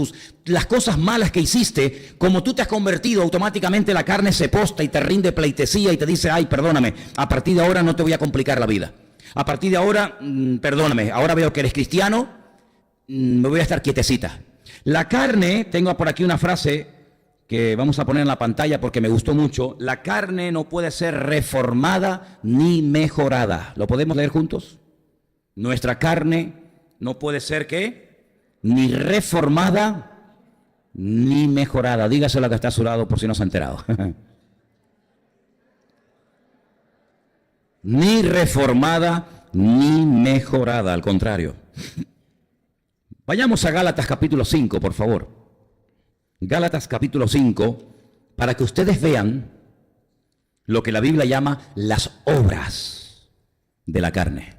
las cosas malas que hiciste, como tú te has convertido, automáticamente la carne se posta y te rinde pleitesía y te dice, ay, perdóname, a partir de ahora no te voy a complicar la vida. A partir de ahora, perdóname, ahora veo que eres cristiano, me voy a estar quietecita. La carne, tengo por aquí una frase que vamos a poner en la pantalla porque me gustó mucho. La carne no puede ser reformada ni mejorada. ¿Lo podemos leer juntos? Nuestra carne no puede ser, ¿qué? Ni reformada ni mejorada. Dígaselo a que está a su lado por si no se ha enterado. Ni reformada ni mejorada, al contrario. Vayamos a Gálatas capítulo 5, por favor. Gálatas capítulo 5, para que ustedes vean lo que la Biblia llama las obras de la carne.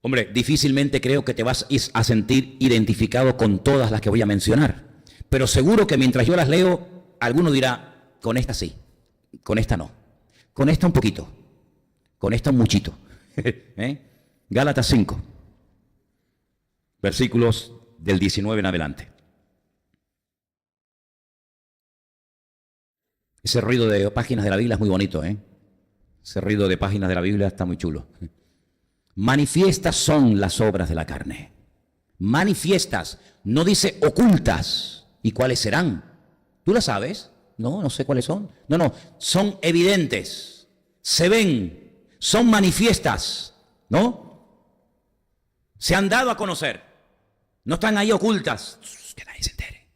Hombre, difícilmente creo que te vas a sentir identificado con todas las que voy a mencionar. Pero seguro que mientras yo las leo, alguno dirá, con esta sí, con esta no. Con esta un poquito, con esta un muchito. Gálatas 5. Versículos del 19 en adelante. Ese ruido de páginas de la Biblia es muy bonito, ¿eh? Ese ruido de páginas de la Biblia está muy chulo. Manifiestas son las obras de la carne. Manifiestas, no dice ocultas. ¿Y cuáles serán? ¿Tú las sabes? No, no sé cuáles son. No, son evidentes. Se ven, son manifiestas, ¿no? Se han dado a conocer. No están ahí ocultas, que nadie se entere.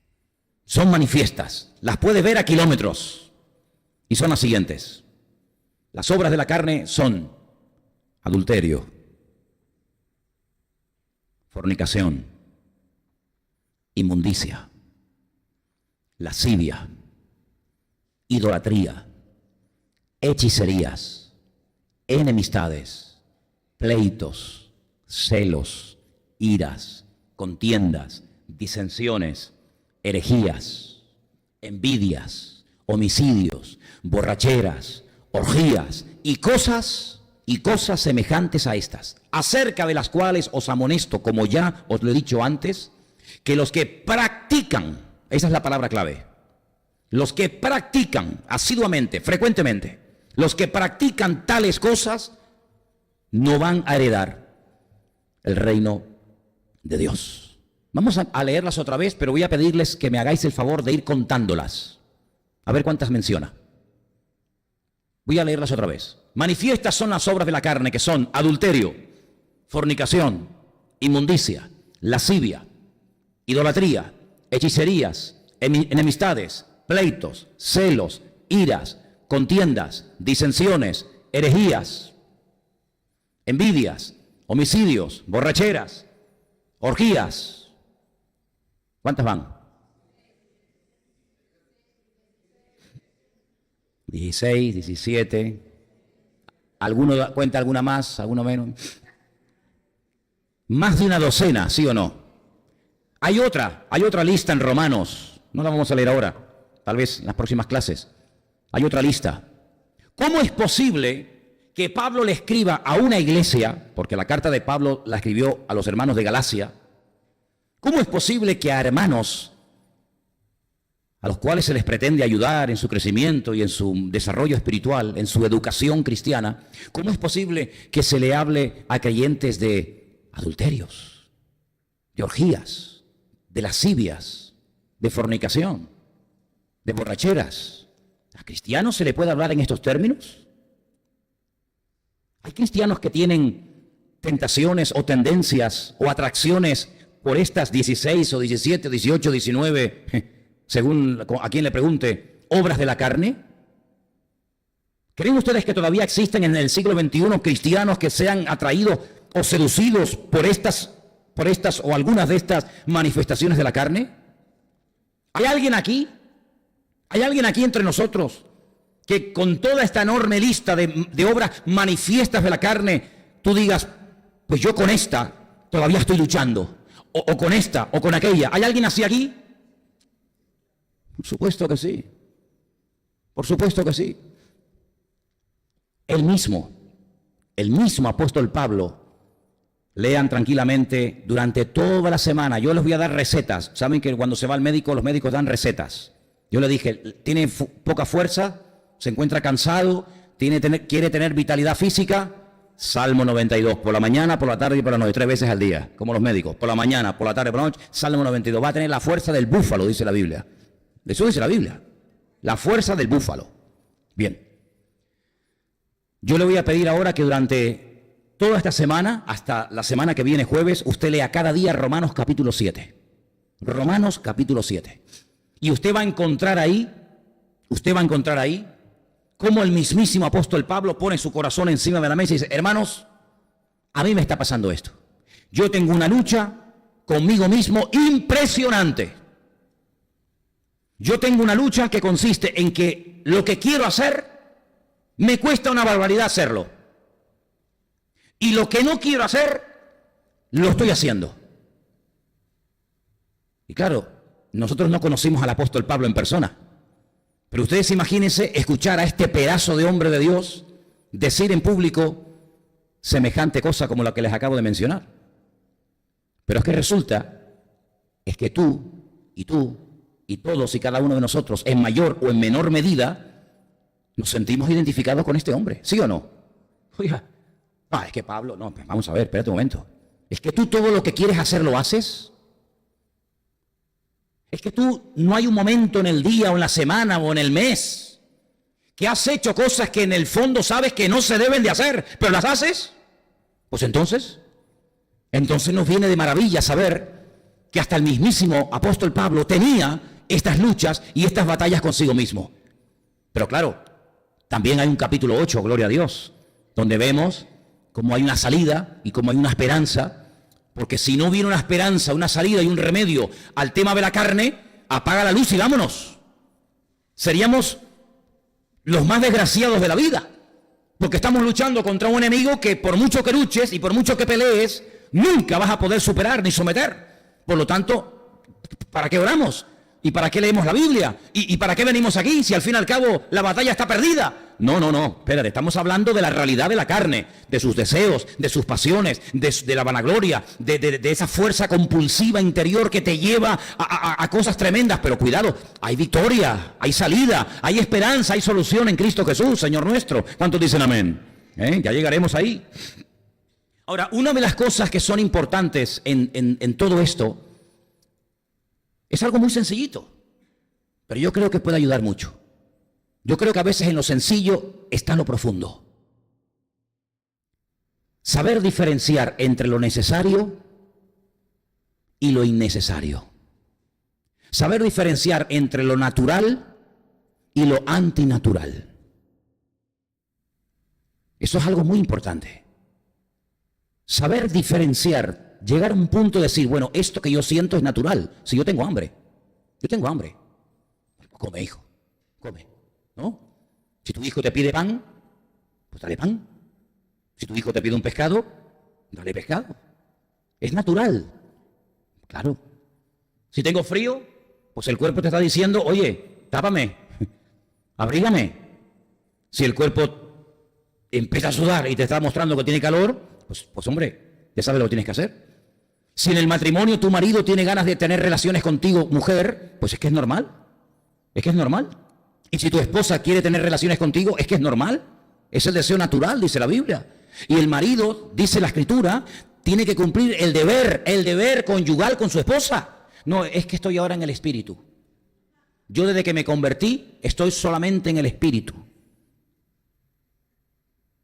son manifiestas, las puedes ver a kilómetros, y son las siguientes. Las obras de la carne son adulterio, fornicación, inmundicia, lascivia, idolatría, hechicerías, enemistades, pleitos, celos, iras, contiendas, disensiones, herejías, envidias, homicidios, borracheras, orgías y cosas semejantes a estas, acerca de las cuales os amonesto, como ya os lo he dicho antes, que los que practican, esa es la palabra clave, los que practican asiduamente, frecuentemente, los que practican tales cosas, no van a heredar el reino de Dios. Vamos a leerlas otra vez, pero voy a pedirles que me hagáis el favor de ir contándolas. A ver cuántas menciona. Voy a leerlas otra vez. Manifiestas son las obras de la carne, que son adulterio, fornicación, inmundicia, lascivia, idolatría, hechicerías, enemistades, pleitos, celos, iras, contiendas, disensiones, herejías, envidias, homicidios, borracheras, orgías. ¿Cuántas van? 16, 17. ¿Alguno cuenta alguna más, alguno menos? Más de una docena, ¿sí o no? Hay otra lista en Romanos. No la vamos a leer ahora, tal vez en las próximas clases. Hay otra lista. ¿Cómo es posible que Pablo le escriba a una iglesia, porque la carta de Pablo la escribió a los hermanos de Galacia? ¿Cómo es posible que a hermanos a los cuales se les pretende ayudar en su crecimiento y en su desarrollo espiritual, en su educación cristiana, cómo es posible que se le hable a creyentes de adulterios, de orgías, de lascivias, de fornicación, de borracheras? ¿A cristianos se le puede hablar en estos términos? Hay cristianos que tienen tentaciones o tendencias o atracciones por estas 16 o 17, 18, 19, según a quien le pregunte, obras de la carne. ¿Creen ustedes que todavía existen en el siglo XXI cristianos que sean atraídos o seducidos por estas o algunas de estas manifestaciones de la carne? ¿Hay alguien aquí? ¿Hay alguien aquí entre nosotros que con toda esta enorme lista de obras manifiestas de la carne, tú digas, pues yo con esta todavía estoy luchando, o con esta, o con aquella? ¿Hay alguien así aquí? Por supuesto que sí. Por supuesto que sí. El mismo apóstol Pablo, lean tranquilamente durante toda la semana. Yo les voy a dar recetas. Saben que cuando se va al médico, los médicos dan recetas. Yo le dije, tiene poca fuerza, se encuentra cansado, quiere tener vitalidad física. Salmo 92, por la mañana, por la tarde y por la noche, 3 veces al día, como los médicos. Por la mañana, por la tarde, por la noche, Salmo 92. Va a tener la fuerza del búfalo, dice la Biblia. Eso dice la Biblia. La fuerza del búfalo. Bien. Yo le voy a pedir ahora que durante toda esta semana, hasta la semana que viene, jueves, usted lea cada día Romanos capítulo 7. Romanos capítulo 7. Y usted va a encontrar ahí cómo el mismísimo apóstol Pablo pone su corazón encima de la mesa y dice, hermanos, a mí me está pasando esto. Yo tengo una lucha conmigo mismo impresionante. Yo tengo una lucha que consiste en que lo que quiero hacer me cuesta una barbaridad hacerlo. Y lo que no quiero hacer, lo estoy haciendo. Y claro, nosotros no conocimos al apóstol Pablo en persona. Pero ustedes imagínense escuchar a este pedazo de hombre de Dios decir en público semejante cosa como la que les acabo de mencionar. Pero es que resulta, es que tú y todos y cada uno de nosotros, en mayor o en menor medida, nos sentimos identificados con este hombre, ¿sí o no? Oiga, es que Pablo, no, pues vamos a ver, espérate un momento. Es que tú todo lo que quieres hacer lo haces. Es que tú no hay un momento en el día o en la semana o en el mes que has hecho cosas que en el fondo sabes que no se deben de hacer, pero las haces. Pues entonces nos viene de maravilla saber que hasta el mismísimo apóstol Pablo tenía estas luchas y estas batallas consigo mismo. Pero claro, también hay un capítulo 8, gloria a Dios, donde vemos cómo hay una salida y cómo hay una esperanza, porque si no hubiera una esperanza, una salida y un remedio al tema de la carne, apaga la luz y vámonos. Seríamos los más desgraciados de la vida, porque estamos luchando contra un enemigo que por mucho que luches y por mucho que pelees, nunca vas a poder superar ni someter. Por lo tanto, ¿para qué oramos? ¿Y para qué leemos la Biblia? ¿Y para qué venimos aquí si al fin y al cabo la batalla está perdida? No, espérate, estamos hablando de la realidad de la carne, de sus deseos, de sus pasiones, de la vanagloria, de esa fuerza compulsiva interior que te lleva a cosas tremendas. Pero cuidado, hay victoria, hay salida, hay esperanza, hay solución en Cristo Jesús, Señor nuestro. ¿Cuántos dicen amén? Ya llegaremos ahí. Ahora, una de las cosas que son importantes en todo esto es algo muy sencillito, pero yo creo que puede ayudar mucho. Yo creo que a veces en lo sencillo está lo profundo. Saber diferenciar entre lo necesario y lo innecesario. Saber diferenciar entre lo natural y lo antinatural. Eso es algo muy importante. Saber diferenciar, llegar a un punto de decir, bueno, esto que yo siento es natural. Si yo tengo hambre, come, hijo, come, ¿no? Si tu hijo te pide pan, pues dale pan. Si tu hijo te pide un pescado, dale pescado. Es natural, claro. Si tengo frío, pues el cuerpo te está diciendo, oye, tápame, abrígame. Si el cuerpo empieza a sudar y te está mostrando que tiene calor, pues hombre, ya sabes lo que tienes que hacer. Si en el matrimonio tu marido tiene ganas de tener relaciones contigo, mujer, pues es que es normal. Es que es normal. Y si tu esposa quiere tener relaciones contigo, es que es normal. Es el deseo natural, dice la Biblia. Y el marido, dice la Escritura, tiene que cumplir el deber conyugal con su esposa. No, es que estoy ahora en el espíritu. Yo desde que me convertí, estoy solamente en el espíritu.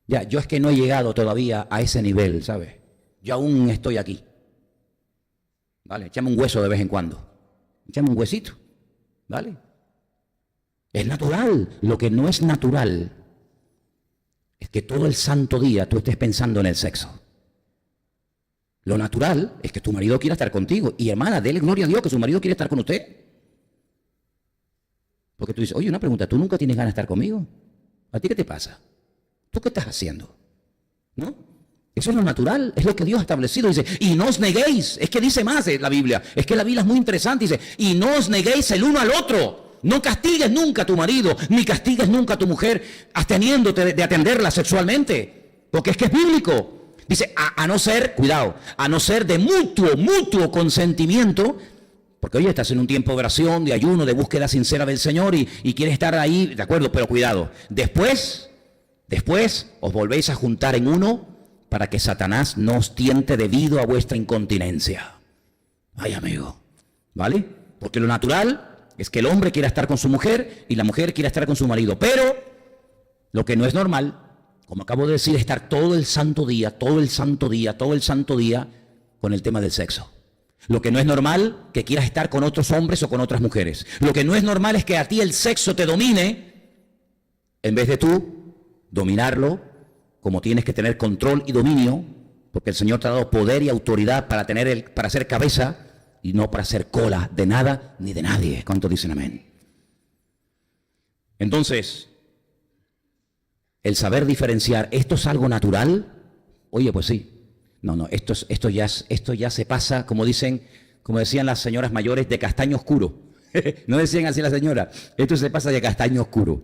Ya, yo es que no he llegado todavía a ese nivel, ¿sabes? Yo aún estoy aquí. Vale, échame un hueso de vez en cuando. Échame un huesito. ¿Vale? Es natural. Lo que no es natural es que todo el santo día tú estés pensando en el sexo. Lo natural es que tu marido quiera estar contigo. Y hermana, dele gloria a Dios que su marido quiere estar con usted. Porque tú dices, oye, una pregunta, ¿tú nunca tienes ganas de estar conmigo? ¿A ti qué te pasa? ¿Tú qué estás haciendo? ¿No? Eso es lo natural, es lo que Dios ha establecido. Dice, y no os neguéis. Es que dice más la Biblia. Es que la Biblia es muy interesante. Dice, y no os neguéis el uno al otro. No castigues nunca a tu marido, ni castigues nunca a tu mujer, absteniéndote de atenderla sexualmente. Porque es que es bíblico. Dice, a no ser, cuidado, a no ser de mutuo consentimiento. Porque oye, estás en un tiempo de oración, de ayuno, de búsqueda sincera del Señor y quieres estar ahí, de acuerdo, pero cuidado. Después os volvéis a juntar en uno para que Satanás no os tiente debido a vuestra incontinencia. Ay, amigo, ¿vale? Porque lo natural es que el hombre quiera estar con su mujer y la mujer quiera estar con su marido. Pero lo que no es normal, como acabo de decir, es estar todo el santo día con el tema del sexo. Lo que no es normal, que quieras estar con otros hombres o con otras mujeres. Lo que no es normal es que a ti el sexo te domine en vez de tú dominarlo, como tienes que tener control y dominio, porque el Señor te ha dado poder y autoridad para ser cabeza y no para ser cola de nada ni de nadie. ¿Cuántos dicen amén? Entonces, el saber diferenciar, ¿esto es algo natural? Oye, pues sí. No, esto ya se pasa, como decían las señoras mayores, de castaño oscuro. No decían así las señoras. Esto se pasa de castaño oscuro.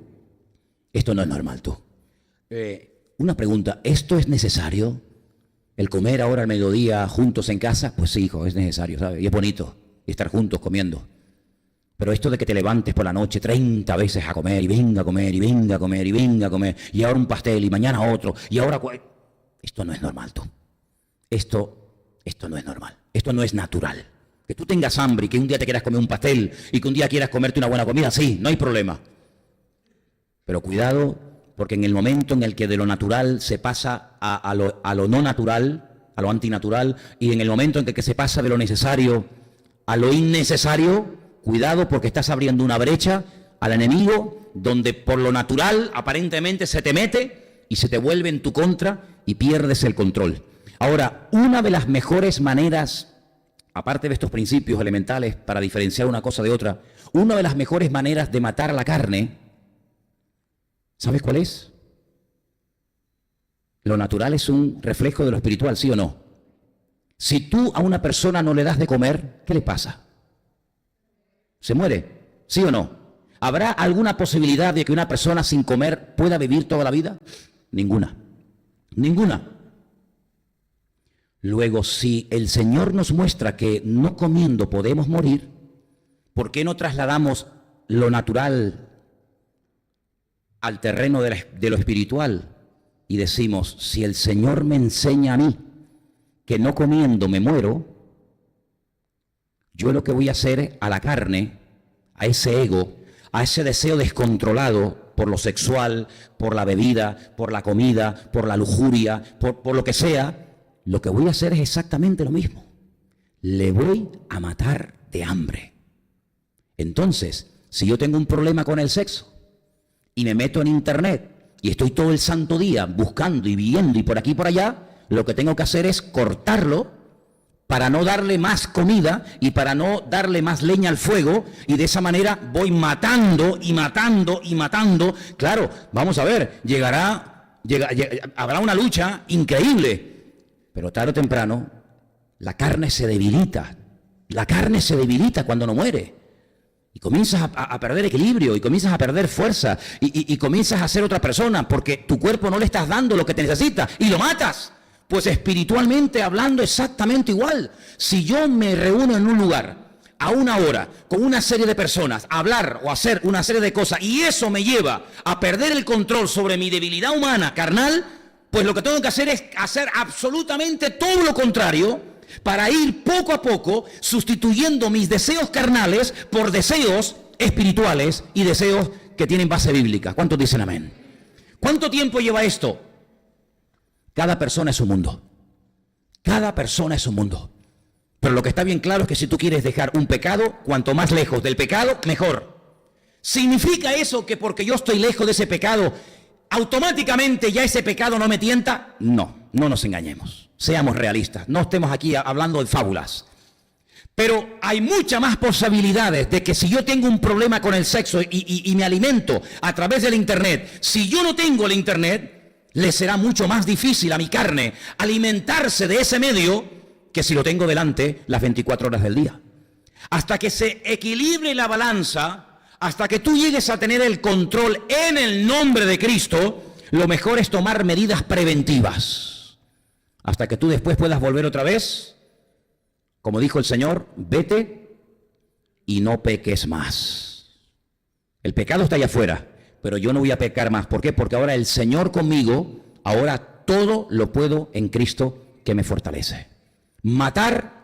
Esto no es normal, tú. Una pregunta, ¿esto es necesario? ¿El comer ahora al mediodía juntos en casa? Pues sí, hijo, es necesario, ¿sabes? Y es bonito estar juntos comiendo. Pero esto de que te levantes por la noche 30 veces a comer, y venga a comer, y venga a comer, y venga a comer, y ahora un pastel, y mañana otro, y ahora... Esto no es normal, tú. Esto no es normal. Esto no es natural. Que tú tengas hambre y que un día te quieras comer un pastel y que un día quieras comerte una buena comida, sí, no hay problema. Pero cuidado, porque en el momento en el que de lo natural se pasa a lo no natural, a lo antinatural, y en el momento en que se pasa de lo necesario a lo innecesario, cuidado porque estás abriendo una brecha al enemigo donde por lo natural aparentemente se te mete y se te vuelve en tu contra y pierdes el control. Ahora, una de las mejores maneras, aparte de estos principios elementales para diferenciar una cosa de otra, una de las mejores maneras de matar a la carne, ¿sabes cuál es? Lo natural es un reflejo de lo espiritual, ¿sí o no? Si tú a una persona no le das de comer, ¿qué le pasa? ¿Se muere? ¿Sí o no? ¿Habrá alguna posibilidad de que una persona sin comer pueda vivir toda la vida? Ninguna. Ninguna. Luego, si el Señor nos muestra que no comiendo podemos morir, ¿por qué no trasladamos lo natural al terreno de lo espiritual? Y decimos, si el Señor me enseña a mí que no comiendo me muero, yo lo que voy a hacer a la carne, a ese ego, a ese deseo descontrolado por lo sexual, por la bebida, por la comida, por la lujuria, por lo que sea, lo que voy a hacer es exactamente lo mismo. Le voy a matar de hambre. Entonces, si yo tengo un problema con el sexo y me meto en internet y estoy todo el santo día buscando y viendo y por aquí y por allá, lo que tengo que hacer es cortarlo para no darle más comida y para no darle más leña al fuego, y de esa manera voy matando y matando y matando. Claro, vamos a ver, habrá una lucha increíble, pero tarde o temprano la carne se debilita. La carne se debilita cuando no muere. Y comienzas a perder equilibrio, y comienzas a perder fuerza, y comienzas a ser otra persona, porque tu cuerpo no le estás dando lo que te necesita, y lo matas. Pues espiritualmente hablando exactamente igual. Si yo me reúno en un lugar a una hora con una serie de personas a hablar o a hacer una serie de cosas, y eso me lleva a perder el control sobre mi debilidad humana, carnal, pues lo que tengo que hacer es hacer absolutamente todo lo contrario, para ir poco a poco sustituyendo mis deseos carnales por deseos espirituales y deseos que tienen base bíblica. ¿Cuántos dicen amén? ¿Cuánto tiempo lleva esto? Cada persona es un mundo. Cada persona es un mundo. Pero lo que está bien claro es que si tú quieres dejar un pecado, cuanto más lejos del pecado, mejor. ¿Significa eso que porque yo estoy lejos de ese pecado, automáticamente ya ese pecado no me tienta? No, no nos engañemos. Seamos realistas, no estemos aquí hablando de fábulas. Pero hay muchas más posibilidades de que si yo tengo un problema con el sexo y me alimento a través del internet, si yo no tengo el internet, le será mucho más difícil a mi carne alimentarse de ese medio que si lo tengo delante las 24 horas del día. Hasta que se equilibre la balanza, hasta que tú llegues a tener el control en el nombre de Cristo, lo mejor es tomar medidas preventivas. Hasta que tú después puedas volver otra vez, como dijo el Señor, vete y no peques más. El pecado está allá afuera, pero yo no voy a pecar más. ¿Por qué? Porque ahora el Señor conmigo, ahora todo lo puedo en Cristo que me fortalece. Matar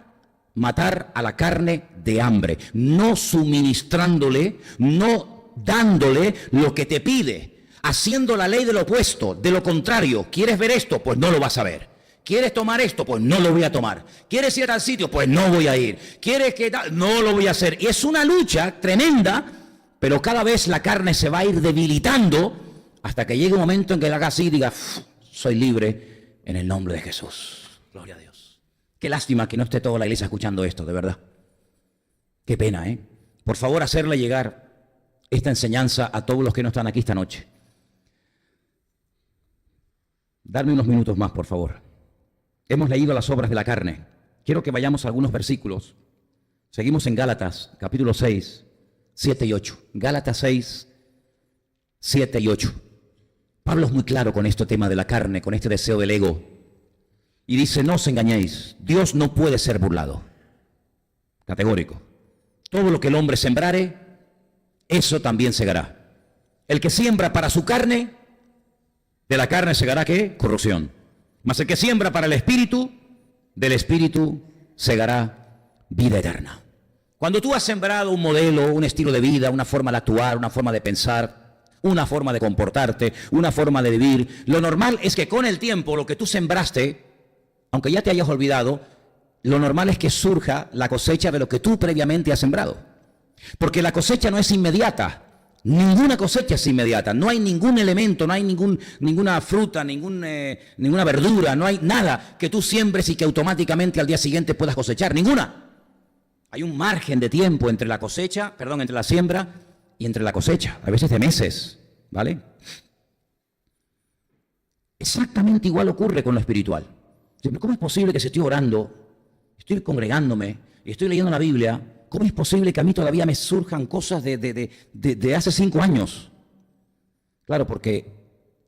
a la carne de hambre, no suministrándole, no dándole lo que te pide, haciendo la ley del opuesto, de lo contrario. ¿Quieres ver esto? Pues no lo vas a ver. ¿Quieres tomar esto? Pues no lo voy a tomar. ¿Quieres ir al sitio? Pues no voy a ir. ¿Quieres que tal? No lo voy a hacer. Y es una lucha tremenda, pero cada vez la carne se va a ir debilitando hasta que llegue un momento en que la haga así y diga, soy libre en el nombre de Jesús. Gloria a Dios. Qué lástima que no esté toda la iglesia escuchando esto, de verdad. Qué pena, ¿eh? Por favor, hacerle llegar esta enseñanza a todos los que no están aquí esta noche. Darme unos minutos más, por favor. Hemos leído las obras de la carne. Quiero que vayamos a algunos versículos. Seguimos en Gálatas, capítulo 6, 7 y 8. Gálatas 6, 7 y 8. Pablo es muy claro con este tema de la carne, con este deseo del ego. Y dice, no os engañéis, Dios no puede ser burlado. Categórico. Todo lo que el hombre sembrare, eso también segará. El que siembra para su carne, de la carne segará ¿qué? Corrupción. Mas el que siembra para el Espíritu, del Espíritu segará vida eterna. Cuando tú has sembrado un modelo, un estilo de vida, una forma de actuar, una forma de pensar, una forma de comportarte, una forma de vivir, lo normal es que con el tiempo lo que tú sembraste, aunque ya te hayas olvidado, lo normal es que surja la cosecha de lo que tú previamente has sembrado. Porque la cosecha no es inmediata. Ninguna cosecha es inmediata. No hay ningún elemento, no hay ninguna fruta, ninguna verdura, no hay nada que tú siembres y que automáticamente al día siguiente puedas cosechar. Ninguna. Hay un margen de tiempo entre la entre la siembra y entre la cosecha. A veces de meses, ¿vale? Exactamente igual ocurre con lo espiritual. ¿Cómo es posible que si estoy orando, estoy congregándome y estoy leyendo la Biblia, cómo es posible que a mí todavía me surjan cosas de hace 5 años? Claro, porque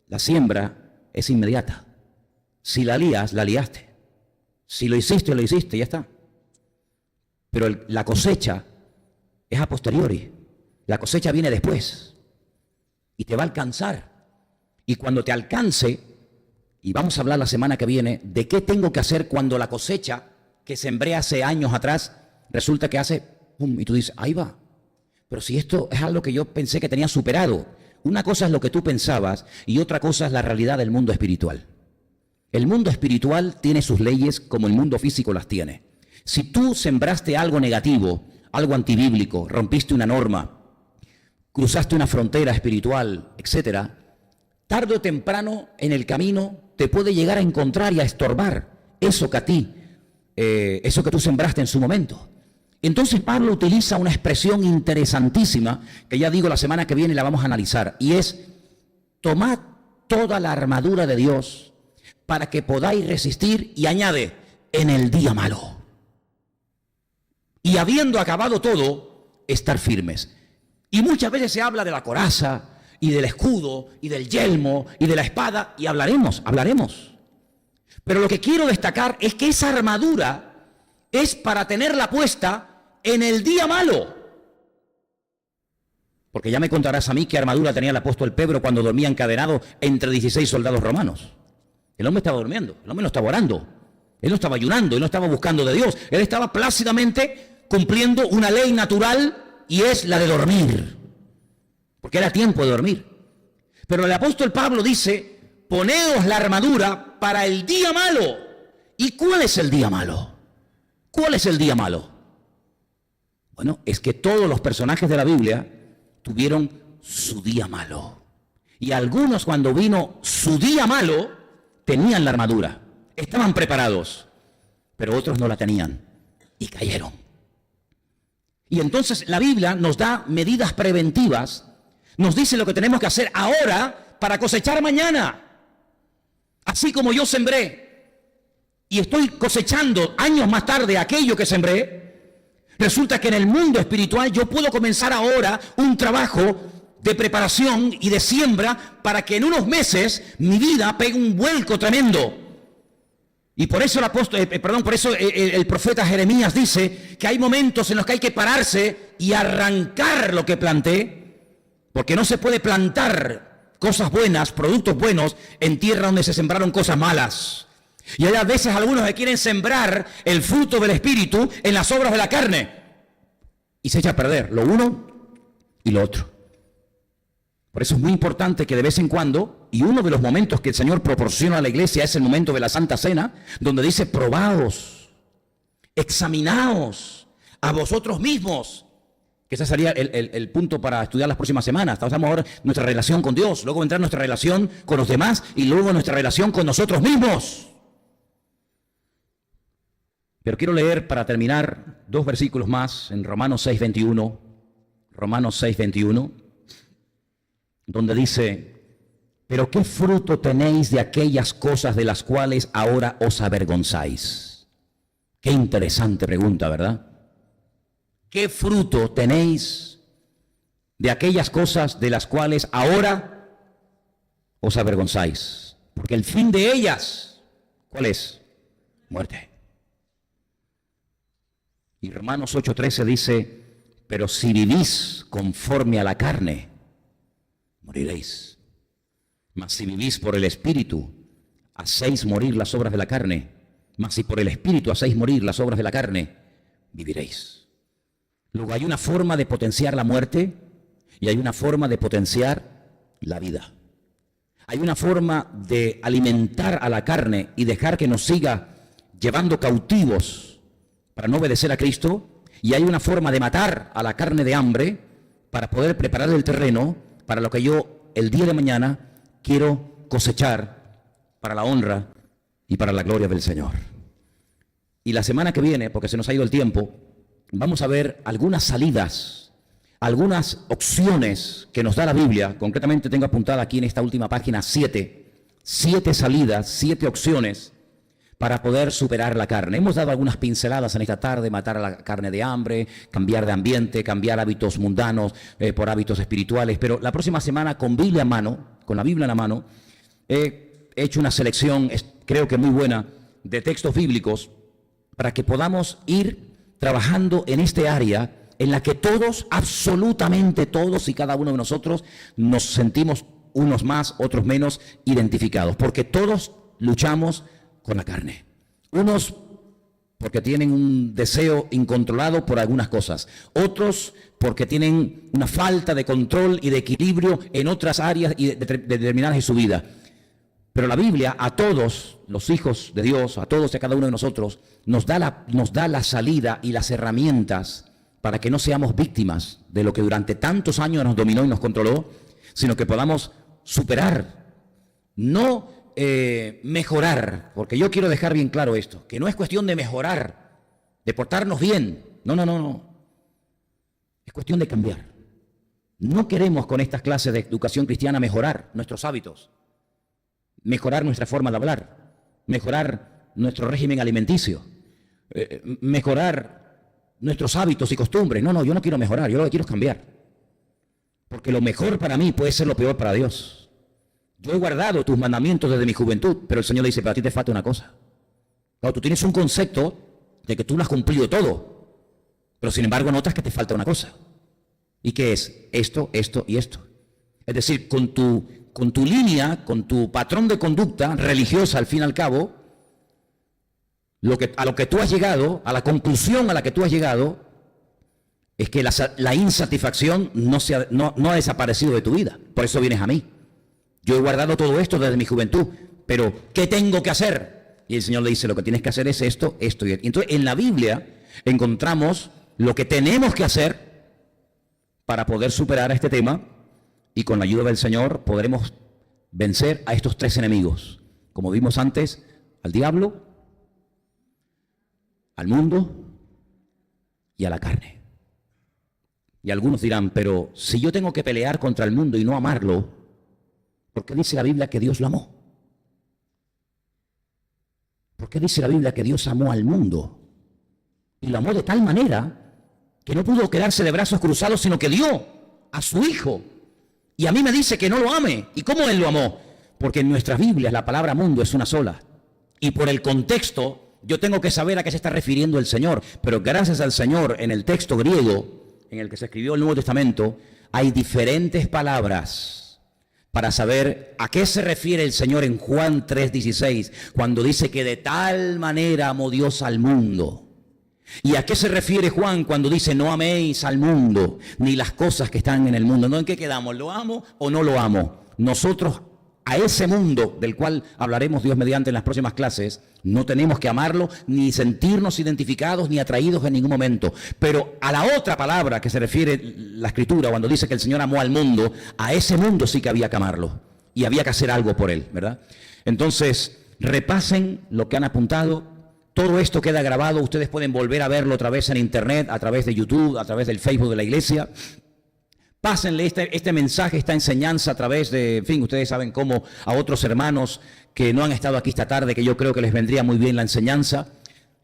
la siembra es inmediata. Si la lías, la liaste. Si lo hiciste, ya está. Pero la cosecha es a posteriori. La cosecha viene después y te va a alcanzar. Y cuando te alcance, y vamos a hablar la semana que viene de qué tengo que hacer cuando la cosecha que sembré hace años atrás resulta que hace pum, y tú dices, ahí va. Pero si esto es algo que yo pensé que tenía superado. Una cosa es lo que tú pensabas y otra cosa es la realidad del mundo espiritual. El mundo espiritual tiene sus leyes como el mundo físico las tiene. Si tú sembraste algo negativo, algo antibíblico, rompiste una norma, cruzaste una frontera espiritual, etcétera, tarde o temprano en el camino te puede llegar a encontrar y a estorbar eso eso que tú sembraste en su momento. Entonces Pablo utiliza una expresión interesantísima que ya digo la semana que viene la vamos a analizar, y es: tomad toda la armadura de Dios para que podáis resistir, y añade, en el día malo. Y habiendo acabado todo, estar firmes. Y muchas veces se habla de la coraza y del escudo y del yelmo y de la espada, y hablaremos. Pero lo que quiero destacar es que esa armadura es para tenerla puesta en el día malo. Porque ya me contarás a mí qué armadura tenía el apóstol Pedro cuando dormía encadenado entre 16 soldados romanos. El hombre estaba durmiendo, el hombre no estaba orando, él no estaba ayunando, él no estaba buscando de Dios, él estaba plácidamente cumpliendo una ley natural, y es la de dormir, porque era tiempo de dormir. Pero el apóstol Pablo dice: poneos la armadura para el día malo. ¿Y cuál es el día malo? ¿Cuál es el día malo? Bueno, es que todos los personajes de la Biblia tuvieron su día malo. Y algunos, cuando vino su día malo, tenían la armadura, estaban preparados, pero otros no la tenían y cayeron. Y entonces la Biblia nos da medidas preventivas, nos dice lo que tenemos que hacer ahora para cosechar mañana. Así como yo sembré y estoy cosechando años más tarde aquello que sembré, resulta que en el mundo espiritual yo puedo comenzar ahora un trabajo de preparación y de siembra para que en unos meses mi vida pegue un vuelco tremendo. Y por eso el profeta Jeremías dice que hay momentos en los que hay que pararse y arrancar lo que planté, porque no se puede plantar cosas buenas, productos buenos, en tierra donde se sembraron cosas malas. Y hay a veces algunos que quieren sembrar el fruto del Espíritu en las obras de la carne, y se echa a perder lo uno y lo otro. Por eso es muy importante que de vez en cuando, y uno de los momentos que el Señor proporciona a la iglesia es el momento de la Santa Cena, donde dice: probaos, examinaos a vosotros mismos. Que ese sería el punto para estudiar las próximas semanas. Estamos ahora nuestra relación con Dios, luego vendrá nuestra relación con los demás y luego nuestra relación con nosotros mismos. Pero quiero leer para terminar 2 versículos más en Romanos 6:21. Romanos 6:21. Donde dice: pero ¿qué fruto tenéis de aquellas cosas de las cuales ahora os avergonzáis? Qué interesante pregunta, ¿verdad? ¿Qué fruto tenéis de aquellas cosas de las cuales ahora os avergonzáis? Porque el fin de ellas, ¿cuál es? Muerte. Y Romanos 8:13 dice: pero si vivís conforme a la carne, moriréis. Mas si vivís por el Espíritu, hacéis morir las obras de la carne. Mas si por el Espíritu hacéis morir las obras de la carne, viviréis. Luego hay una forma de potenciar la muerte y hay una forma de potenciar la vida. Hay una forma de alimentar a la carne y dejar que nos siga llevando cautivos para no obedecer a Cristo, Y hay una forma de matar a la carne de hambre para poder preparar el terreno para lo que yo el día de mañana quiero cosechar para la honra y para la gloria del Señor. Y la semana que viene, porque se nos ha ido el tiempo, vamos a ver algunas salidas, algunas opciones que nos da la Biblia. Concretamente tengo apuntada aquí en esta última página 7 salidas, 7 opciones para poder superar la carne. Hemos dado algunas pinceladas en esta tarde: matar a la carne de hambre, cambiar de ambiente, cambiar hábitos mundanos por hábitos espirituales. Pero la próxima semana, con Biblia en mano, con la Biblia en la mano, he hecho una selección, creo que muy buena, de textos bíblicos para que podamos ir trabajando en este área en la que todos, absolutamente todos y cada uno de nosotros, nos sentimos, unos más, otros menos, identificados, porque todos luchamos con la carne. Unos porque tienen un deseo incontrolado por algunas cosas, otros porque tienen una falta de control y de equilibrio en otras áreas y determinadas de su vida. Pero la Biblia a todos los hijos de Dios, a todos y a cada uno de nosotros, nos da la salida y las herramientas para que no seamos víctimas de lo que durante tantos años nos dominó y nos controló, sino que podamos superar, no mejorar, porque yo quiero dejar bien claro esto, que no es cuestión de mejorar, de portarnos bien, no. Es cuestión de cambiar. No queremos con estas clases de educación cristiana mejorar nuestros hábitos, mejorar nuestra forma de hablar, mejorar nuestro régimen alimenticio, mejorar nuestros hábitos y costumbres. No, yo no quiero mejorar, yo lo que quiero es cambiar. Porque lo mejor para mí puede ser lo peor para Dios. Yo he guardado tus mandamientos desde mi juventud, pero el Señor le dice: pero a ti te falta una cosa. Claro, tú tienes un concepto de que tú lo has cumplido todo, pero sin embargo notas que te falta una cosa. ¿Y qué es? Esto y esto. Es decir, con tu línea, con tu patrón de conducta religiosa, al fin y al cabo, a lo que tú has llegado, a la conclusión a la que tú has llegado, es que la insatisfacción no ha desaparecido de tu vida. Por eso vienes a mí. Yo he guardado todo esto desde mi juventud, pero ¿qué tengo que hacer? Y el Señor le dice: lo que tienes que hacer es esto y esto. Y entonces en la Biblia encontramos lo que tenemos que hacer para poder superar este tema, y con la ayuda del Señor podremos vencer a estos 3 enemigos. Como vimos antes, al diablo, al mundo y a la carne. Y algunos dirán: pero si yo tengo que pelear contra el mundo y no amarlo, ¿por qué dice la Biblia que Dios lo amó? ¿Por qué dice la Biblia que Dios amó al mundo? Y lo amó de tal manera que no pudo quedarse de brazos cruzados, sino que dio a su Hijo. Y a mí me dice que no lo ame. ¿Y cómo Él lo amó? Porque en nuestras Biblias la palabra mundo es una sola. Y por el contexto yo tengo que saber a qué se está refiriendo el Señor. Pero gracias al Señor, en el texto griego en el que se escribió el Nuevo Testamento, hay diferentes palabras para saber a qué se refiere el Señor en Juan 3:16, cuando dice que de tal manera amó Dios al mundo. ¿Y a qué se refiere Juan cuando dice: no améis al mundo, ni las cosas que están en el mundo? ¿No? ¿En qué quedamos? ¿Lo amo o no lo amo? Nosotros a ese mundo, del cual hablaremos Dios mediante en las próximas clases, no tenemos que amarlo, ni sentirnos identificados, ni atraídos en ningún momento. Pero a la otra palabra que se refiere la Escritura, cuando dice que el Señor amó al mundo, a ese mundo sí que había que amarlo. Y había que hacer algo por él, ¿verdad? Entonces, repasen lo que han apuntado. Todo esto queda grabado. Ustedes pueden volver a verlo otra vez en internet, a través de YouTube, a través del Facebook de la iglesia. Pásenle este mensaje, esta enseñanza a través de, en fin, ustedes saben cómo, a otros hermanos que no han estado aquí esta tarde, que yo creo que les vendría muy bien la enseñanza.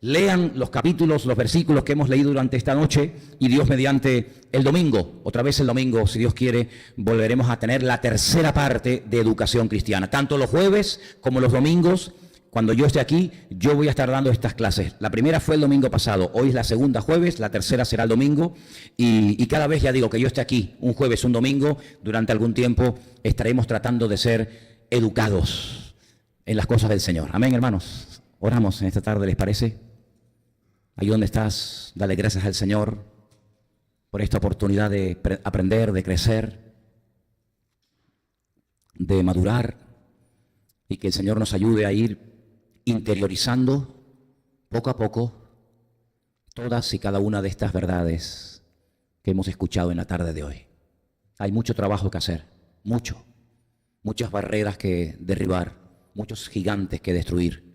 Lean los capítulos, los versículos que hemos leído durante esta noche, y Dios mediante el domingo, otra vez el domingo, si Dios quiere, volveremos a tener la tercera parte de educación cristiana. Tanto los jueves como los domingos, cuando yo esté aquí, yo voy a estar dando estas clases. La primera fue el domingo pasado, hoy es la segunda jueves, la tercera será el domingo, y cada vez, ya digo, que yo esté aquí, un jueves, un domingo, durante algún tiempo estaremos tratando de ser educados en las cosas del Señor. Amén, hermanos. Oramos en esta tarde, ¿les parece? Ahí donde estás, dale gracias al Señor por esta oportunidad de aprender, de crecer, de madurar, y que el Señor nos ayude a ir interiorizando poco a poco todas y cada una de estas verdades que hemos escuchado en la tarde de hoy. Hay mucho trabajo que hacer, muchas barreras que derribar, muchos gigantes que destruir.